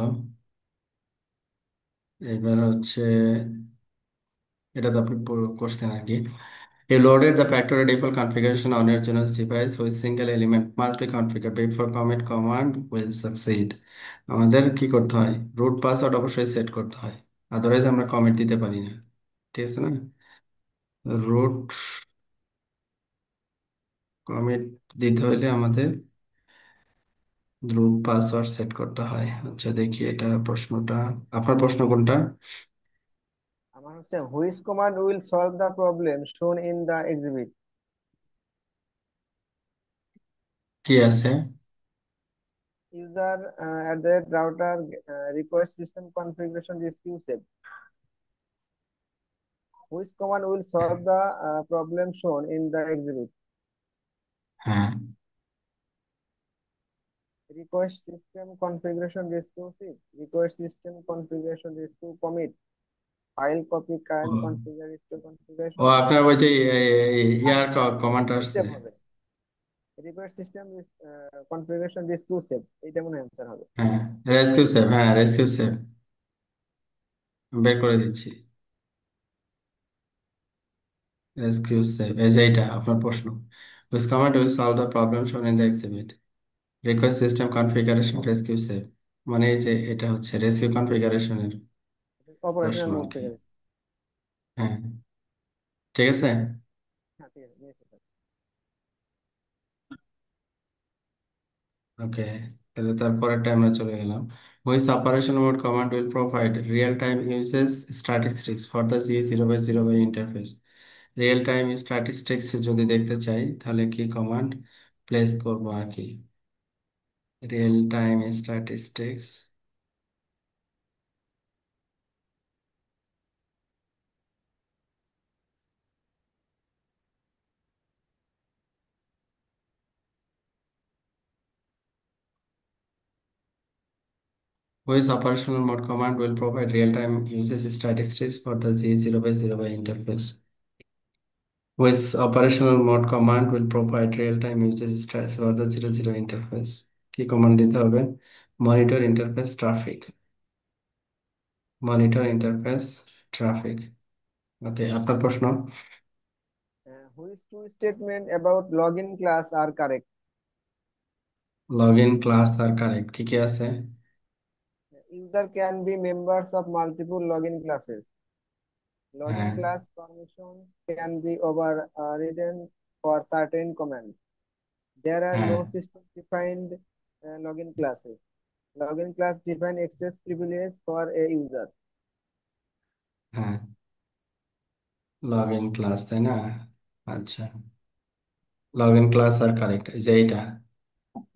এবার হচ্ছে, এটা তো আপনি করছেন আর কি। You loaded the factory default configuration on your Genus device with single element must be configured before commit command will succeed. আমাদের কি করতে হয়? রুট পাসওয়ার্ড অবশ্যই সেট করতে হয়, আদারওয়াইজ আমরা কমিট দিতে পারি না। ঠিক আছে না? রুট কমিট দিতে হলে আমাদের রুট পাসওয়ার্ড সেট করতে হয়। আচ্ছা দেখি এটা প্রশ্নটা, আপনার প্রশ্ন কোনটা? আমার হচ্ছে which command will solve the problem shown in the exhibit. কি আছে? User at the router request system configuration rescue set. Which command will solve the problem shown in the exhibit? হ্যাঁ। Request system configuration rescue set. Request system configuration rescue commit. File copy ও, current configure restore ও configuration. আপনার ওই যে আর ইয়ার এটা command rescue আসছে। save হবে। Request system configuration rescue save এটা মনে answer হবে। হ্যাঁ, রেস্কিউ সেভ, হ্যাঁ রেস্কিউ সেভ বের করে দিচ্ছি। রেস্কিউ সেভ, এই যে এটা আপনার প্রশ্ন। Which command will solve the problem shown in the exhibit? Request system configuration rescue save। মানে এই যে এটা হচ্ছে রেস্কিউ কনফিগারেশনের প্রশ্ন অপারেশনাল আর মোড কি। থেকে। হ্যাঁ, ঠিক আছে। হ্যাঁ ঠিক আছে নিয়েছি স্যার। ওকে, তাহলে তারপরেরটা আমরা চলে গেলাম। Which operation mode command will provide real time uses statistics for the G0/0 interface? Real time statistics যদি দেখতে চাই তাহলে কি কমান্ড প্লেস করবো আর কি? Real time statistics, which operational mode command will provide real time uses statistics for the G0/0 interface? Which operational mode command will provide real-time usage status for the 00 interface? কি command দিতে হবে? Monitor interface traffic. Monitor interface traffic. Okay, আপনার প্রশ্ন। Which two statement about login class are correct? Login class are correct, কি কি আছে? User can be members of multiple login classes. হ্যাঁ, Login class permissions can be overridden for certain commands. There are হ্যাঁ, no system-defined login classes. Login class define access privilege for a user. হ্যাঁ, login class, তাই না? আচ্ছা, login class are correct, এই যে এইটা।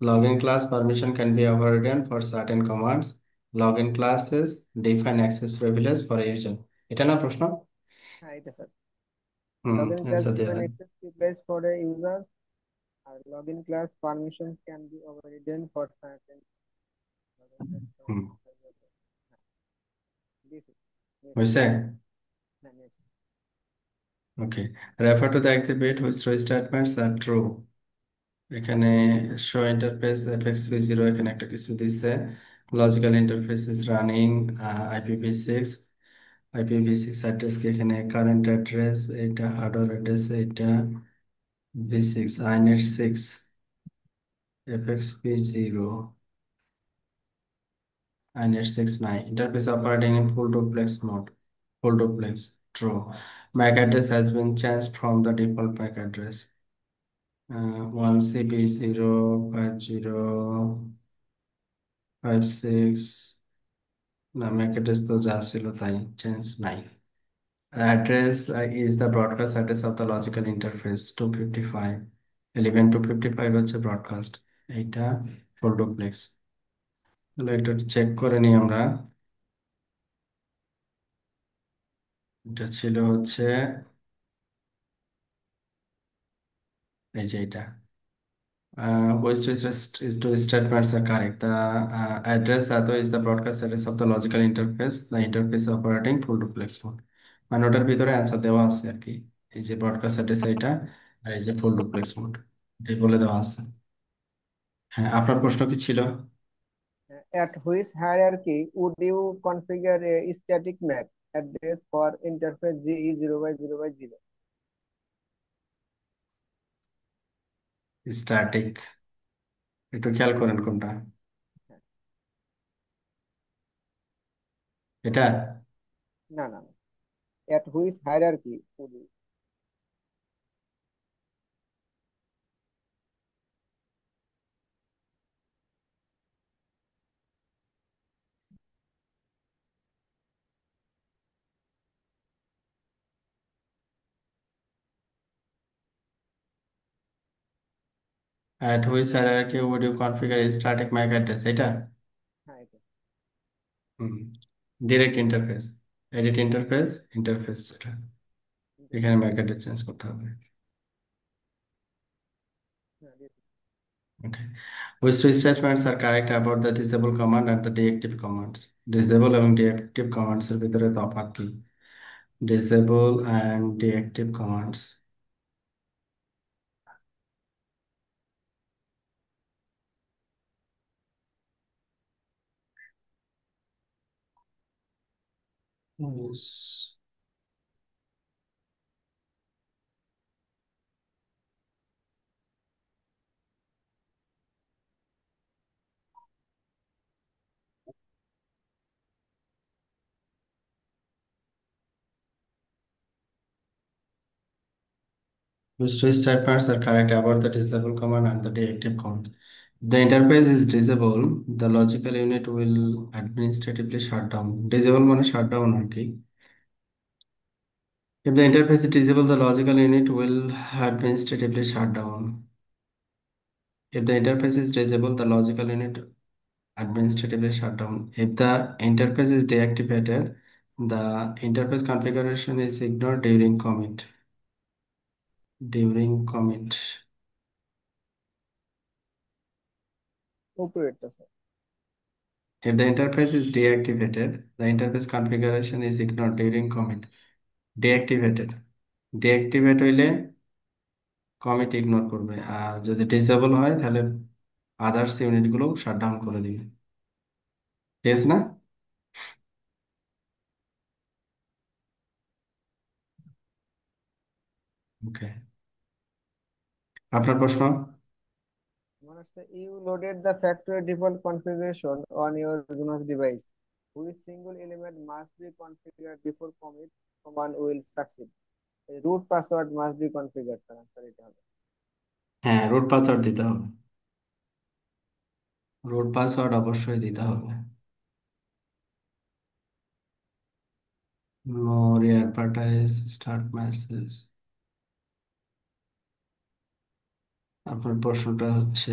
Login class permission can be overridden for certain commands. Login classes define access privilege for user. এটা না প্রশ্ন? হ্যাঁ, এটা স্যার। হুম, Login class অ্যান্সার দেওয়া define হয়। access privilege for a user. Login class permissions can be overridden for certain login class hmm, permissions. This is yes, হয়েছে। yes. Okay, refer to the exhibit which three statements are true. এখানে show interface fx3 0, এখানে একটা কিছু দিচ্ছে। Logical interface is running IPv6। IPv6 address কি এখানে current address, এটা hardware address, এটা v6 inet 6 fxp0 inet 6 9 interface operating in full duplex mode. Full duplex, true. MAC address has been changed from the default MAC address 1CP05056 না, MAC address তো যা ছিল তাই, change নাই। Address is the broadcast address of the logical interface 255 11 255 হচ্ছে broadcast, এইটা full duplex. তাহলে একটু চেক করে নিই আমরা। এটা ছিল হচ্ছে এই যে এটা, which is two statements are correct. The address although is the broadcast address of the logical interface, the interface operating full duplex mode. মানে ওটার ভিতরে অ্যান্সার দেওয়া আছে আর কি, এই যে ব্রডকাস্ট অ্যাড্রেস এটা, আর এই যে ফুল ডুপ্লেক্স মোড, এই বলে দেওয়া আছে। হ্যাঁ, আপনার প্রশ্ন কি ছিল? At which hierarchy would you configure a static MAC address for interface GE 0 by 0 by 0? Static, একটু খেয়াল করেন কোনটা এটা। No, no, no. At which hierarchy would you? At which hierarchy would you configure a static MAC address, এটা? হ্যাঁ, এটা hmm, direct interface, edit interface, interface এটা, এখানে interface. ম্যাক অ্যাড্রেস চেঞ্জ করতে হবে। হ্যাঁ, this is- Okay. Which two statements are correct about the disable command and the deactive commands? Disable এবং deactive commands এর ভিতরে তফাৎ কি? Disable and deactive commands. Yes. Which two statements are correct about the disable command and the deactive command? The interface is disabled, the logical unit will administratively shut down. Disable মানে shut down আর কি। If the interface is disabled, the logical unit will administratively shut down. If the interface is disabled, the logical unit administratively shut down. If the interface is deactivated, the interface configuration is ignored during commit. During commit. উপরেরটা sir. If the interface is deactivated, the interface configuration is ignored during commit. Deactivated. Deactivate হইলে commit ignore করবে, আর যদি disable হয় তাহলে others ইউনিটগুলো shut down করে দিবে। ঠিক আছে না? ওকে, আপনার প্রশ্ন। আমার হচ্ছে you loaded the factory default configuration on your Junos device. Which single element must be configured before commit command will succeed? Root password must be configured. তার answer এটা হবে। হ্যাঁ, রুট পাসওয়ার্ড দিতে হবে। রুট পাসওয়ার্ড অবশ্যই দিতে হবে। No readvertise start message. আপনার প্রশ্নটা হচ্ছে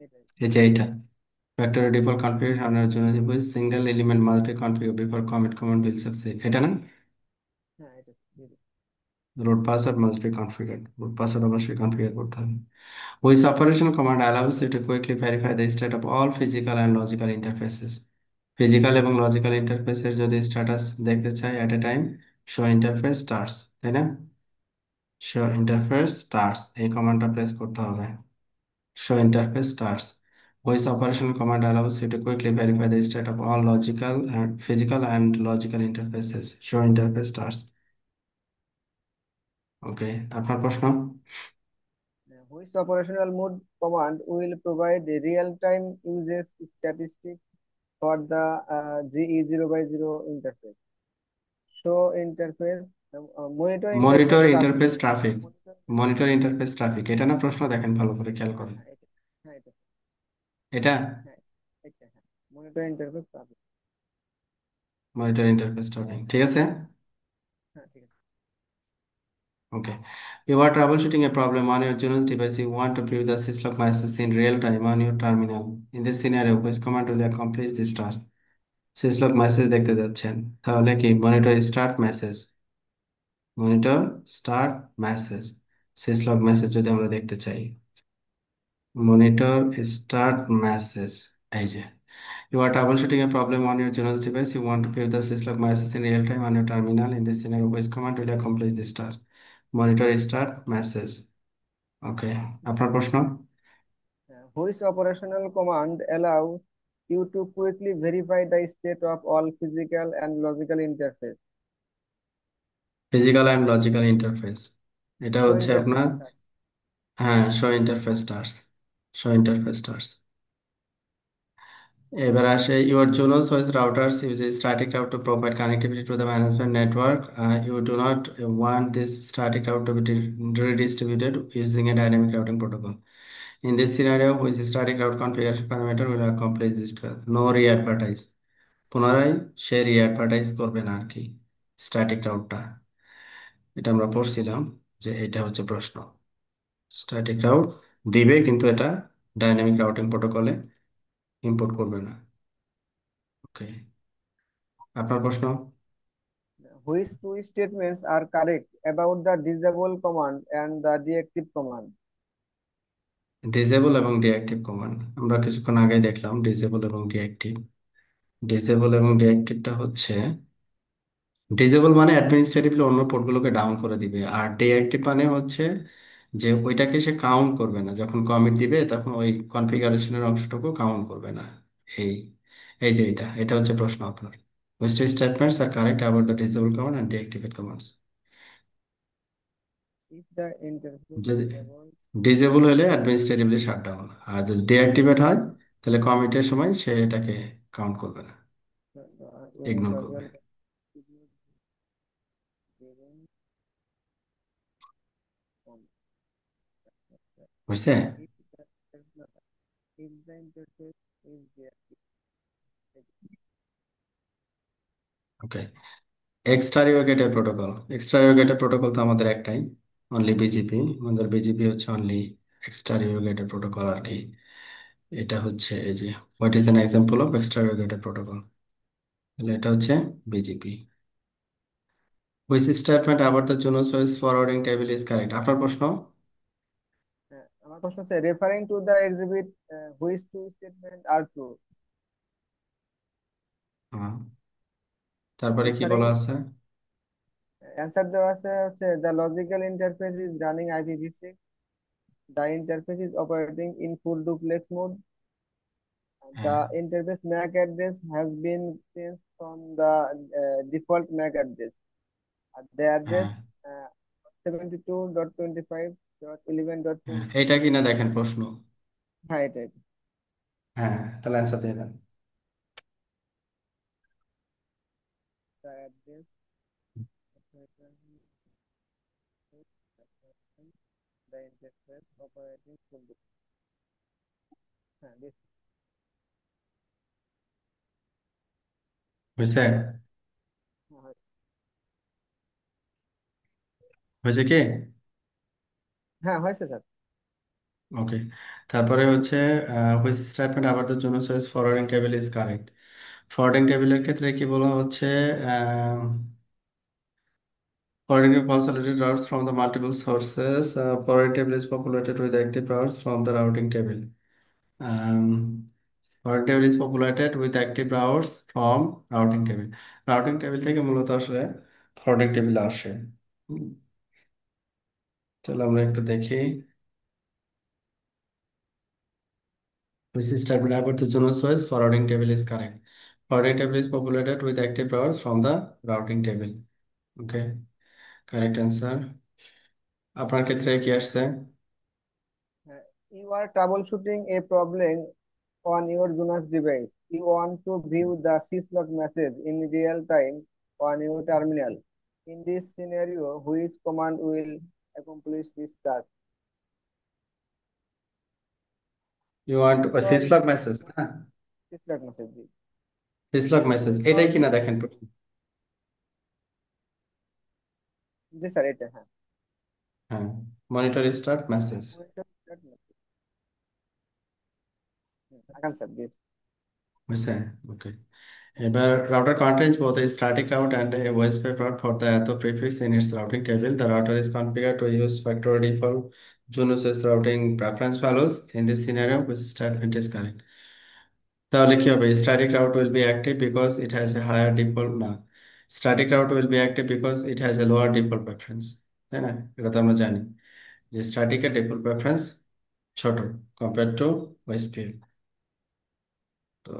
এটাই। এই যে এইটা, ফ্যাক্টরি ডিফল্ট কনফিগারেশন আনার জন্য যে single element must be configure before commit command will succeed, এটা না? হ্যাঁ এটা দিয়ে দিই। Root password must be configured, root password অবশ্যই কনফিগার করতে হবে। Which operation command allows you to quickly verify the state of all physical and logical interfaces? Physical এবং লজিক্যাল ইন্টারফেসের যদি স্ট্যাটাস দেখতে চাই at a time, show interface terse, তাই না? শো ইন্টারফেস স্টার্স এই কমান্ডটা প্রেস করতে হবে। Show interface stars. Which operation command allows you to quickly verify the state of all logical and physical and logical interfaces? Show interface starts. ওকে, আপনার প্রশ্ন। Which operational mode command will provide a real-time usage statistics for the GE0 by 0 interface? Show interface, monitor monitor interface traffic. Interface traffic. Monitor monitor interface traffic. Interface traffic, এটা না প্রশ্ন? দেখেন ভালো করে খেয়াল হ্যাঁ করেন। হ্যাঁ এটা, হ্যাঁ এটা, এটা হ্যাঁ এটা, হ্যাঁ monitor interface traffic. Monitor interface traffic, ঠিক আছে। হ্যাঁ ঠিক আছে। Okay. You are troubleshooting a problem on your Junos device. You want to view the syslog message in real time on your terminal. In this scenario, which command will accomplish this task? syslog message দেখতে যাচ্ছেন, তাহলে কি monitor start message, monitor start message, syslog message যদি আমরা দেখতে চাই, monitor start message, এই যে you are troubleshooting a problem on your Junos device. You want to view the syslog message in real time on your terminal. In this scenario, which command will accomplish this task? monitor start message. ওকে, আপনার প্রশ্ন। Which operational command allows you to quickly verify the state of all physical and logical interface? Physical and logical interface, এটা Show হচ্ছে interface আপনার, start. হ্যাঁ, show interface terse, show interface terse. এবার আসে your Junos OS routers use static route to provide connectivity to the management network. You do not want this static route to be redistributed using a dynamic routing protocol. In this scenario, which static route configuration parameter will accomplish this task? No re-advertise, পুনরায় সে রি-অ্যাডভার্টাইজ করবে না আর কি static রাউটটা। এটা আমরা পড়ছিলাম যে এটা হচ্ছে প্রশ্ন। স্ট্যাটিক রাউট দিবে কিন্তু এটা ডাইনামিক রাউটিং প্রোটোকলে ইম্পোর্ট করবে না। ওকে, আপনার প্রশ্ন। Which two statements are correct about the disable command and the deactive command? Disable এবং ডিঅ্যাক্টিভ কমান্ড আমরা কিছুক্ষণ আগে দেখলাম, ডিসেবল এবং ডিঅ্যাক্টিভ। ডিসেবল এবং ডিঅ্যাক্টিভটা হচ্ছে, ডিসেবল মানে অ্যাডমিনিস্ট্রেটিভলি অন্য পোর্টগুলোকে ডাউন করে দিবে, আর ডিঅ্যাক্টিভ মানে হচ্ছে যে ওইটাকে সে কাউন্ট করবে না, যখন কমিট দিবে তখন ওই কনফিগারেশনের অংশটুকু কাউন্ট করবে না। এই এই যে এটা এটা হচ্ছে প্রশ্ন আপনার। Which two statements are correct about the disable command and deactivate commands? If the interface যদি disable, ডিসেবল হলে অ্যাডমিনিস্ট্রেটিভলি শাটডাউন, আর যদি ডিঅ্যাক্টিভেট হয় তাহলে কমিটের সময় সে এটাকে কাউন্ট করবে না, the ইগনোর unit করবে। logical contribute during command. বুঝছে? If the, if the interface is deactive, okay, extra গেটের প্রোটোকল, এক্সট্রা গেটের প্রোটোকল তো আমাদের একটাই, অনলি বিজিপি। আমাদের বিজিপি হচ্ছে অনলি এক্সট্রা গেটের প্রোটোকল আর কি। এটা হচ্ছে এই যে what is an example of extra গেটের প্রোটোকল, তাহলে এটা হচ্ছে বিজিপি। হুইচ স্টেটমেন্ট আবার the Juno choice forwarding table is correct, আপনার প্রশ্ন। আমার প্রশ্ন হচ্ছে referring to the exhibit, which two statement are true? হ্যাঁ, তারপরে কি বলা Referring আছে? অ্যান্সার দেওয়া আছে হচ্ছে the logical interface is running IPv6, the interface is operating in full duplex mode, হ্যাঁ। the interface MAC address has been changed from the default MAC address. The address হ্যাঁ। 72.25.11.20। হ্যাঁ, এটা কিনা দেখেন প্রশ্ন। হ্যাঁ, এটাই। হ্যাঁ, তাহলে অ্যান্সার দিয়ে দেন। The address the interface operating full duplex। হ্যাঁ, this। হয়েছে? হ্যাঁ, হয়। হয়েছে কি? হ্যাঁ, হয়েছে স্যার। ওকে। তারপরে হচ্ছে হুইচ স্টেটমেন্ট আবার দ্য জন্য choice forwarding table is correct. Forwarding টেবিলের ক্ষেত্রে কি বলা হচ্ছে? Forwarding consolidated routes from the multiple sources. Forwarding table is populated with active routes from the routing table. Forwarding table is populated with active routes from routing table. Routing table থেকে মূলত আসলে forwarding table আসে। হুম, চলো আমরা একটু দেখি। Which statement about the Juno choice forwarding table is correct. Forwarding table is populated with active routes from the routing table. Okay, correct answer. আপনার ক্ষেত্রে কি আসছে? You are troubleshooting a problem on your Junos device. You want to view the syslog message in real time on your terminal. In this scenario, which command will accomplish this task? You want a Syslog, syslog message? হ্যাঁ, syslog message. syslog message এটাই Syslog, কিনা দেখেন প্রথম। জি sir, এটা হ্যাঁ। হ্যাঁ, monitor start message। Monitor start message। আগান sir, জি। বুঝছে? ওকে। এবার router contains both a static route and a OSPF route for the auto prefix in its routing table. The router is configured to use factory default Junos routing preference values. In this scenario, which statement is correct? তাহলে কি হবে? Static route will be active because it has a higher default না, static route will be active because it has a lower default preference, তাই না? এটা তো আমরা জানি যে static এর default preference ছোট compared to OSPF। তো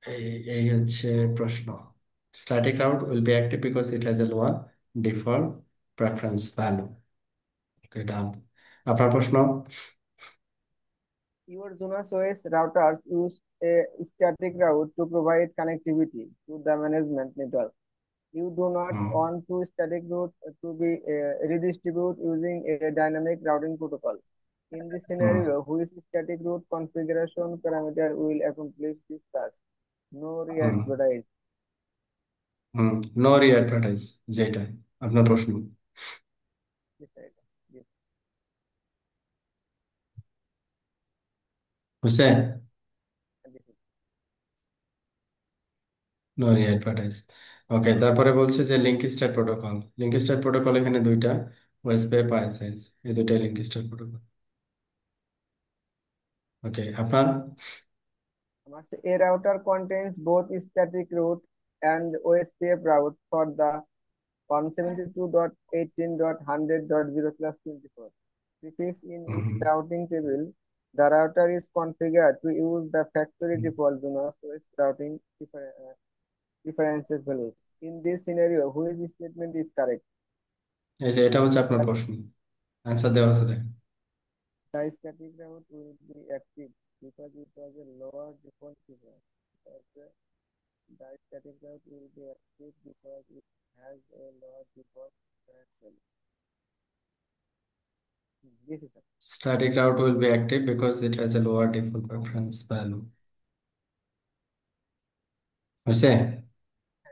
এই এই হচ্ছে প্রশ্ন। Static route will be active because it has a lower default preference value. Okay, done. আপনার প্রশ্ন? Your Junos OS routers use a static route to provide connectivity to the management network. You do not hmm. want to static route to be redistributed using a dynamic routing protocol. In this hmm. scenario, which static route configuration parameter will accomplish this task? No হুম। re-advertise. হুম। No re-advertise, যেটা আপনার প্রশ্ন। Yes, sir. Yes, বুঝছে? yes, no re-advertise. Okay, তারপরে বলছে যে link state protocol. Link state protocol এখানে দুইটা, ওএসপি পাইসাইজ, এই দুইটা লিঙ্ক স্টার প্রোটোকল। ওকে, আপনার? A router contains both static route and OSPF route for the 172.18.100.0/24. Prefix in its hmm. routing table, the router is configured to use the factory default Junos OS routing preferences values. In this scenario, which statement is correct? এই যে এটা হচ্ছে আপনার প্রশ্ন, answer দেওয়া আছে দেখেন। The static route will be active because it has a lower default preference. The static route will be active because it has a lower default preference value. This is it. Static route will be active because it has a lower default preference value. হয়েছে?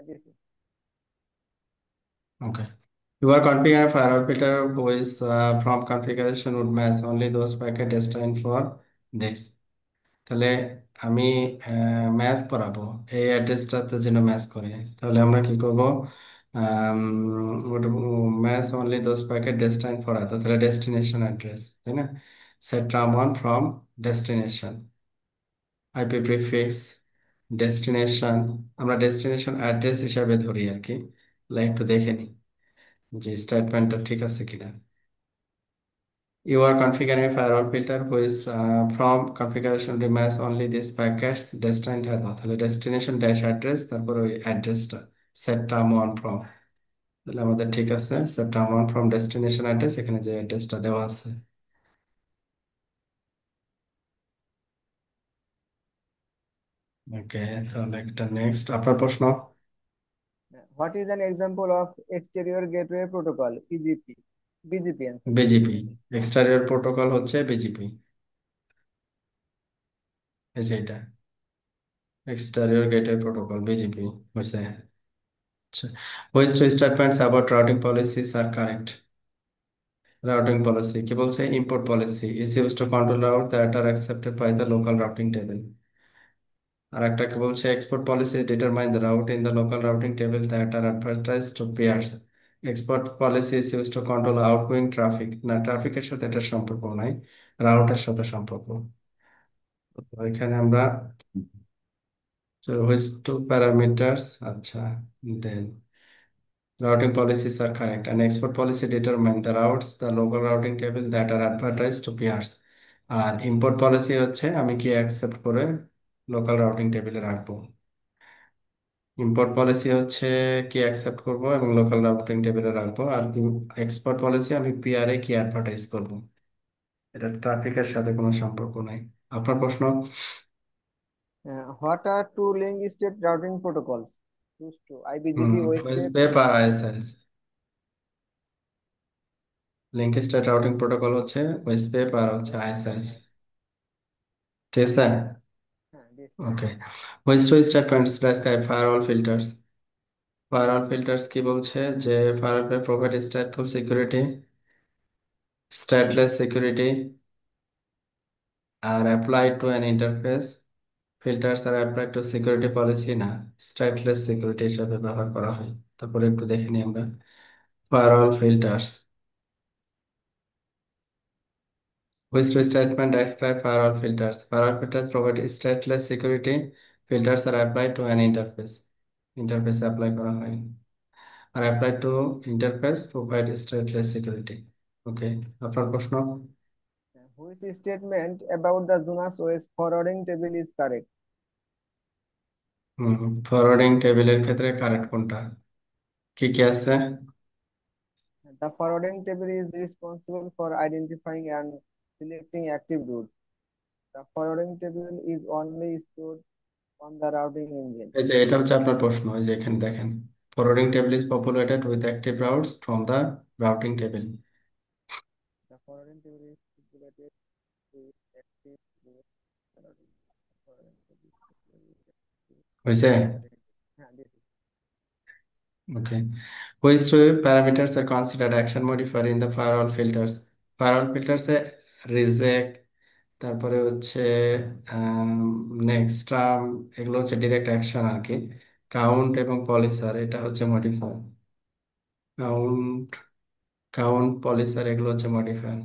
This is Okay. You are configuring a firewall filter who is from configuration would match only those packet destined for this. তাহলে আমি match করাবো, এই অ্যাড্রেসটাতে যেন match করে। তাহলে আমরা কি করব? Match only those packet ডেস্টাইন for other, তাহলে ডেস্টিনেশন অ্যাড্রেস, তাই না? Set tram one from destination, IP prefix destination, আমরা ডেস্টিনেশন অ্যাড্রেস হিসাবে ধরি আর কি। তাহলে একটু দেখে নিই। যে স্টেটমেন্টটা ঠিক আছে কিনা। You are configuring a firewall filter which from configuration remains only this packets destined হ্যাঁ তাহলে destination dash address তারপর ওই অ্যাড্রেসটা set term1 from, তাহলে আমাদের ঠিক আছে set term1 from destination address, এখানে যে অ্যাড্রেসটা দেওয়া আছে। ওকে, তাহলে একটা নেক্সট আপনার প্রশ্ন। What is an example of exterior gateway protocol? EGP. BGP answer. BGP, exterior protocol হচ্ছে বিজিপি, এই যে এটা এক্সটেরিয়র গেটওয়ে প্রোটোকল বিজিপি হয়েছে। আচ্ছা, which two statements about routing policies are correct? Routing policy কি বলছে, import policy is use to control route that are accepted by the local routing table. আর একটা কি বলছে, export policy determine the route in the local routing table that are advertise to peers. Export policy is use to control outgoing traffic, না ট্রাফিকের সাথে এটা সম্পর্ক নাই, রাউটের সাথে সম্পর্ক। তো এখানে আমরা হুইচ টু প্যারামিটার্স, আচ্ছা দেন routing policies are correct. An export policy determine the routes, the local routing table that are advertised to peers. R import policy হচ্ছে আমি কি অ্যাকসেপ্ট করে লোকাল রাউটিং টেবিলে রাখবো। ইম্পোর্ট পলিসি হচ্ছে কি অ্যাকসেপ্ট করব এবং লোকাল রাউটিং টেবিলে রাখবো। আর এক্সপোর্ট পলিসি আমি পিআরএ কি অ্যাডভার্টাইজ করব। এটা ট্রাফিকের সাথে কোনো সম্পর্ক নাই। আপনার প্রশ্ন। What are two link state routing protocols? Choose two. হুম, IBGP, WESTPACE. ওয়েসপেপ আর ISIS. Link state routing protocol হচ্ছে ওয়েসপেপ আর হচ্ছে আইএসএস, ঠিক আছে। This. Okay, which two statements describe firewall filters. Firewall filters কি বলছে যে firewall provide stateful security, stateless security are apply to an interface. Filters are apply to security policy না, stateless security হিসাবে ব্যবহার করা হয়। তারপরে একটু দেখে নিই আমরা firewall filters. Which two statement describe firewall filters. Firewall filters provide stateless security, filters are apply to an interface, ইন্টারফেসে অ্যাপ্লাই করা হয় আর apply to interface provide stateless security. Okay, আপনার প্রশ্ন। Which statement about the Jonas OS forwarding table is correct? Forwarding টেবিলের ক্ষেত্রে correct কোনটা, কি কি আছে। The forwarding table is responsible for identifying and selecting active routes. The forwarding table is only stored on the routing engine. এই যে এটা হচ্ছে আপনার প্রশ্ন, এই যে এখানে দেখেন forwarding table is populated with active routes from the routing table. The forwarding table is populated with active routes. The forwarding table is populated with active হয়েছে। routing. This is. Okay, which two parameters are considered action modifier in the firewall filters. ফায়ারওয়াল ফিল্টার্সে reject, তারপরে হচ্ছে next এগুলো হচ্ছে direct action আর কি। Count এবং পলিসার এটা হচ্ছে মডিফায়ার। কাউন্ট, কাউন্ট পলিসার এগুলো হচ্ছে modifier.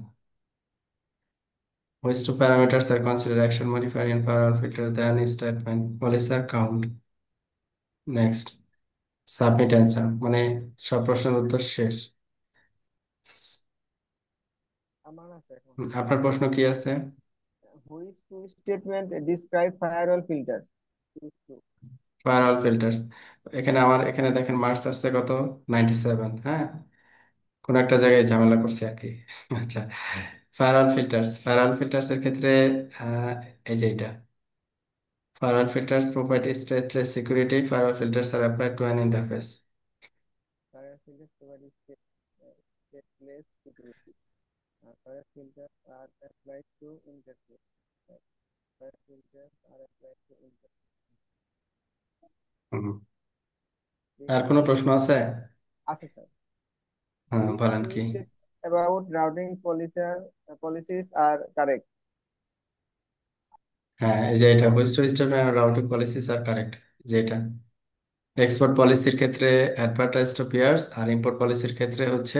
Which two parameters are considered action modifier in firewall filter than statement policer count. Next submit answer, মানে সব প্রশ্নের উত্তর শেষ। আমার আছে এখন। আপনার প্রশ্ন কি আছে। Which two statement describe firewall filters? Choose two. Firewall filters, এখানে আমার এখানে দেখেন মার্কস আসছে কত, 97। হ্যাঁ, কোন একটা জায়গায় ঝামেলা করছে আর কি। আচ্ছা, ফায়ারওয়াল ফিল্টার্স, ফায়ারওয়াল ফিল্টার্স এর ক্ষেত্রে আহ, এই যে এটা firewall filters provide stateless security. Firewall filters are applied to an interface. Firewall filters provide stateless security. Firewall filters are applied to interface. Firewall filters are applied to interface. Hmm. This আর কোনো প্রশ্ন আছে। আছে sir. হ্যাঁ Which বলেন two কি। state about routing policies are correct? হ্যাঁ, এই যে এটা হোস্ট স্টেট রাউটিং পলিসিস আর কারেক্ট, যেটা এক্সপোর্ট পলিসির ক্ষেত্রে অ্যাডভার্টাইজ টু পিয়ার্স আর ইম্পোর্ট পলিসির ক্ষেত্রে হচ্ছে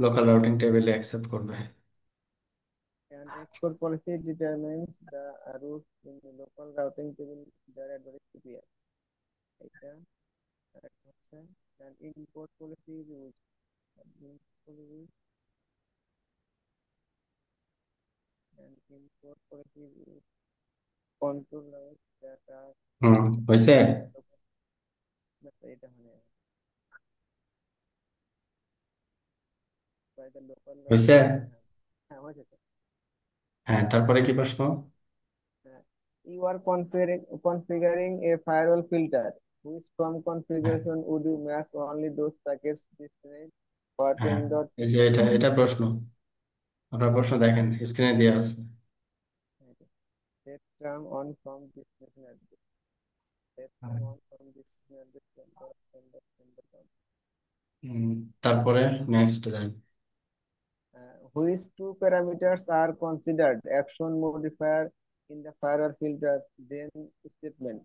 লোকাল রাউটিং টেবিলে অ্যাকসেপ্ট করবে। An export policy determines the routes in the local routing table that are advertised to peer. এটা correct হচ্ছে। And import policy is used. Admin service and incorporative controllers that are হুম, হয়েছে? এটা মানে by the local হয়েছে? হ্যাঁ হ্যাঁ হয়েছে তো। হ্যাঁ, তারপরে কি প্রশ্ন? হ্যাঁ, you are configuring a firewall filter, which from হ্যাঁ, configuration would you mask only those packets destined for হ্যাঁ, 10 dot এই যে এটা এটা প্রশ্ন, আপনার প্রশ্ন দেখেন স্ক্রিনে দেওয়া আছে। set term on from destination address. Set হ্যাঁ, term on from destination address sender. হুম, তারপরে নেক্সট দেন। Which two parameters are considered action modifier in the firewall filter? Then statement.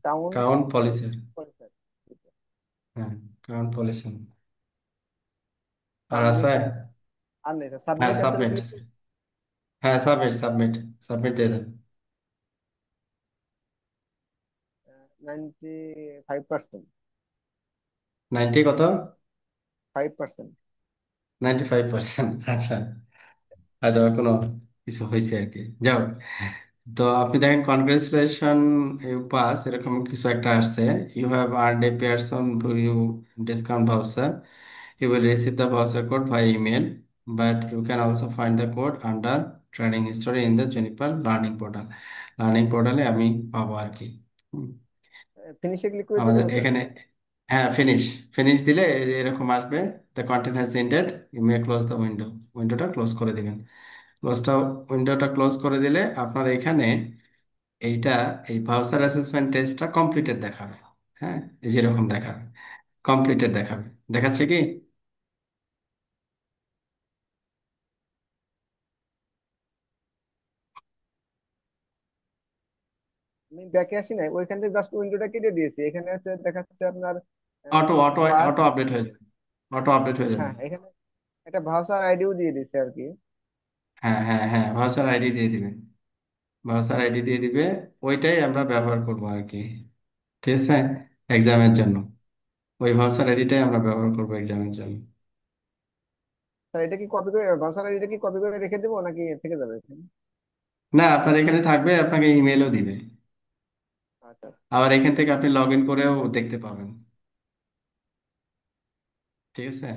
Count count policy. pointer. হ্যাঁ, count policy. আর আছে? Submit আর নেই হ্যাঁ, submit অ্যান্সারে submit. Click হ্যাঁ, submit submit. Submit দিয়ে দেন। 95%। 90 কত? 5%। 95%, আচ্ছা। হয়তো কোনো কিছু হয়েছে আর কি, যাও। তো আপনি দেখেন কনগ্রেচুলেশন, ইউ পাস, এরকম কিছু একটা আসছে। You have earned a Pearson VUE discount voucher, you will receive the voucher code by email, but you can also find the code under training history in the Juniper learning portal. Learning পোর্টালে আমি পাবো আর কি। হুম, ফিনিশে click করে দিয়ে আমাদের দেবো sir. এখানে। হ্যাঁ, ফিনিশ। ফিনিশ দিলে এই যে এরকম আসবে, the content has ended, you may close the window. উইন্ডোটা ক্লোজ করে দিবেন। ক্লোজটা উইন্ডোটা ক্লোজ করে দিলে আপনার এখানে এইটা, এই ব্রাউজার অ্যাসেসমেন্ট টেস্টটা কমপ্লিটেড দেখাবে। হ্যাঁ, এই যেরকম দেখাবে, কমপ্লিটেড দেখাবে। দেখাচ্ছে কি? আমি ব্যাকে আসি নাই, ওইখান থেকে জাস্ট উইন্ডোটা কেটে দিয়েছি, এখানে হচ্ছে দেখাচ্ছে আপনার auto auto pass. Auto update হয়ে যাবে। অটো আপডেট হয়ে যাবে। হ্যাঁ এখানে একটা ভাউচার আইডিও দিয়ে দিছে আর কি। হ্যাঁ, হ্যাঁ, হ্যাঁ, ভাউচার আইডি দিয়ে দিবে। ভাউচার আইডি দিয়ে দিবে। ওইটাই আমরা ব্যবহার করবো আর কি। ঠিক আছে, এক্সামের জন্য। ওই ভাউচার আইডিটাই আমরা ব্যবহার করবো এক্সামের জন্য। স্যার এটা কি কপি করে ভাউচার আইডিটা কি কপি করে রেখে দেবো নাকি থেকে যাবে এখানে? না, আপনার এখানে থাকবে, আপনাকে ইমেলও দিবে। আচ্ছা। আবার এখান থেকে আপনি লগ ইন করেও দেখতে পাবেন। ঠিক আছে,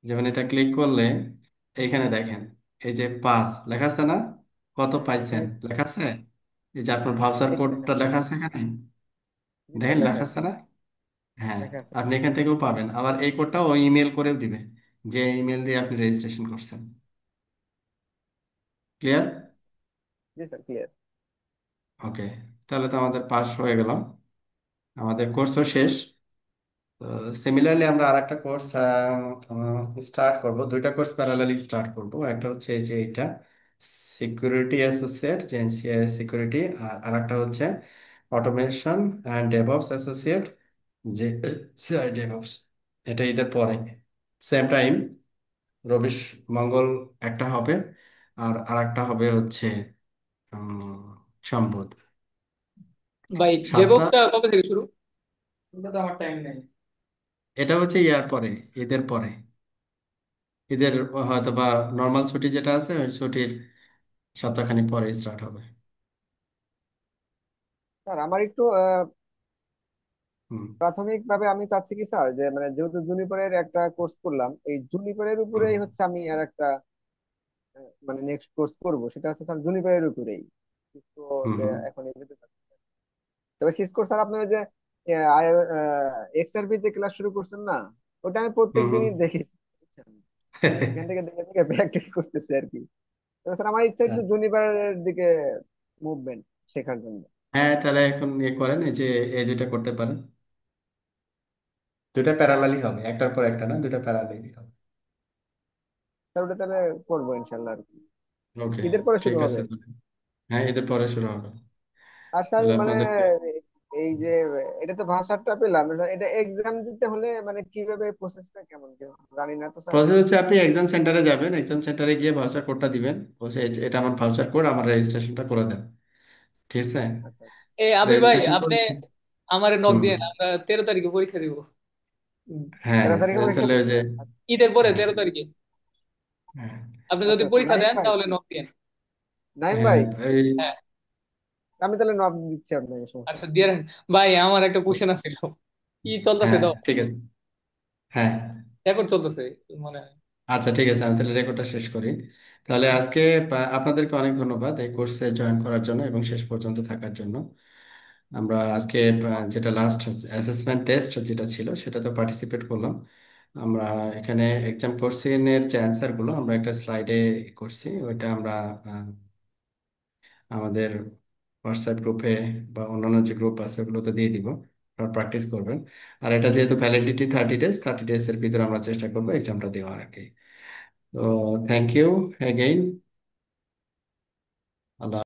যেমন এটা ক্লিক করলে এইখানে দেখেন, এই যে পাস লেখা আছে না, কত পাইছেন হ্যাঁ লেখা আছে। এই যে আপনার ভাউচার এই যে লেখা কোডটা আছে। লেখা আছে এখানে, জি স্যার দেখেন লেখা লেখা আছে। আছে না। হ্যাঁ, লেখা আছে। আপনি এখান থেকেও পাবেন। আবার এই কোডটাও ওই ইমেল করেও দিবে, যে ইমেল দিয়ে আপনি রেজিস্ট্রেশন করছেন। ক্লিয়ার? জি স্যার ক্লিয়ার। ওকে, তাহলে তো আমাদের পাস হয়ে গেল, আমাদের কোর্সও শেষ। সিমিলারলি আমরা আরেকটা কোর্স স্টার্ট করব, দুইটা কোর্স প্যারালালি স্টার্ট করব। একটা হচ্ছে এই যে এটা সিকিউরিটি অ্যাসোসিয়েট, জেনসিআই সিকিউরিটি। আর আরেকটা হচ্ছে অটোমেশন অ্যান্ড ডেভঅপস অ্যাসোসিয়েট, যে সিআই ডেভঅপস। এটা ঈদের পরে, সেম টাইম, রবি মঙ্গল একটা হবে। আর আরেকটা হবে হচ্ছে সম্পদ। ভাই সাতটা। ডেভঅপসটা কবে থেকে শুরু? এটা তো আমার টাইম নেই। এটা হচ্ছে ইয়ার পরে, ঈদের পরে। ঈদের হয়তো বা নর্মাল ছুটি যেটা আছে, ওই ছুটির সপ্তাহখানেক পরে স্টার্ট হবে। স্যার আমার একটু হুম, প্রাথমিক ভাবে আমি চাচ্ছি কি স্যার, যে মানে যেহেতু জুনিপারের একটা কোর্স করলাম, এই জুনিপারের হুম, উপরেই হচ্ছে আমি আর একটা মানে নেক্সট কোর্স করব, সেটা হচ্ছে স্যার জুনিপারের উপরেই। সিসকো হুম, তে হুম, এখন এগুলোতে যাচ্ছে। তবে সিসকো স্যার আপনার ওই যে এক্সআরপি তে ক্লাস শুরু করছেন না, ওটা আমি প্রত্যেক হুম, হুম। দিনই দেখেছি, বুঝছেন? ওইখান থেকে দেখে দেখে প্র্যাকটিস করতেছি আর কি। তবে স্যার আমার ইচ্ছা একটু জুনিপারের দিকে মুভমেন্ট শেখার জন্য। হ্যাঁ, তাহলে এখন ইয়ে করেন, এই যে এই দুইটা করতে পারেন। দুইটা প্যারালালি হবে, একটার পর একটা না, দুইটা প্যারালালি হবে। স্যার ওটা তাহলে করবো ইনশাল্লাহ আর কি। ওকে, ঈদের পরে ঠিক শুরু হবে। আছে তাহলে। হ্যাঁ, ঈদের পরে শুরু হবে। আর স্যার তাহলে মানে আপনাদেরকে এই যে এটা তো ভাষাটা পেলাম, স্যার এটা এক্সাম দিতে হলে মানে কিভাবে প্রসেসটা কেমন কি জানি না তো স্যার। প্রসেস হচ্ছে, আপনি এক্সাম সেন্টারে যাবেন, এক্সাম সেন্টারে গিয়ে ভাউচার কোডটা দিবেন, বলছে এটা আমার ভাউচার কোড, আমার রেজিস্ট্রেশনটা করে দেন। ঠিক আছে, আচ্ছা আচ্ছা। এ আবির ভাই, রেজিস্ট্রেশন আপনি করে। আমারে নক হুম, দিয়ে, আমরা 13 তারিখে পরীক্ষা দিব। উম, হ্যাঁ, 13 তারিখে পরীক্ষা তাহলে ওই যে, দিচ্ছেন? আচ্ছা, ঈদের পরে হ্যাঁ 13 তারিখে। হ্যাঁ আপনি যদি আচ্ছা, তো পরীক্ষা নাইম দেন ভাই, তাহলে নক দিয়েন। নাইম হ্যাঁ ভাই, এই, হ্যাঁ, আমি তাহলে নক দিচ্ছি আপনাকে, সমস্যা আচ্ছা নেই। দিয়ে রাখেন। ভাই আমার একটা কোশ্চেন আছিল, কি চলতেছে হ্যাঁ দাও? ঠিক আছে, হ্যাঁ রেকর্ড চলতেছে মনে হয়। আচ্ছা ঠিক আছে, আমি তাহলে রেকর্ডটা শেষ করি। তাহলে আজকে আপনাদেরকে অনেক ধন্যবাদ এই কোর্সে জয়েন করার জন্য এবং শেষ পর্যন্ত থাকার জন্য। আমরা আজকে যেটা লাস্ট অ্যাসেসমেন্ট টেস্ট যেটা ছিল সেটা তো পার্টিসিপেট করলাম। আমরা এখানে এক্সাম কোশ্চেনের যে অ্যান্সারগুলো আমরা একটা স্লাইডে করছি, ওইটা আমরা আমাদের হোয়াটসঅ্যাপ গ্রুপে বা অন্যান্য যে গ্রুপ আছে ওগুলোতে দিয়ে দিব, আপনারা প্র্যাকটিস করবেন। আর এটা যেহেতু ভ্যালিডিটি 30 ডেজ, 30 ডেজ এর ভিতরে আমরা চেষ্টা করবো এক্সামটা দেওয়ার আর কি। তো থ্যাংক ইউ এগেইন। আল্লাহ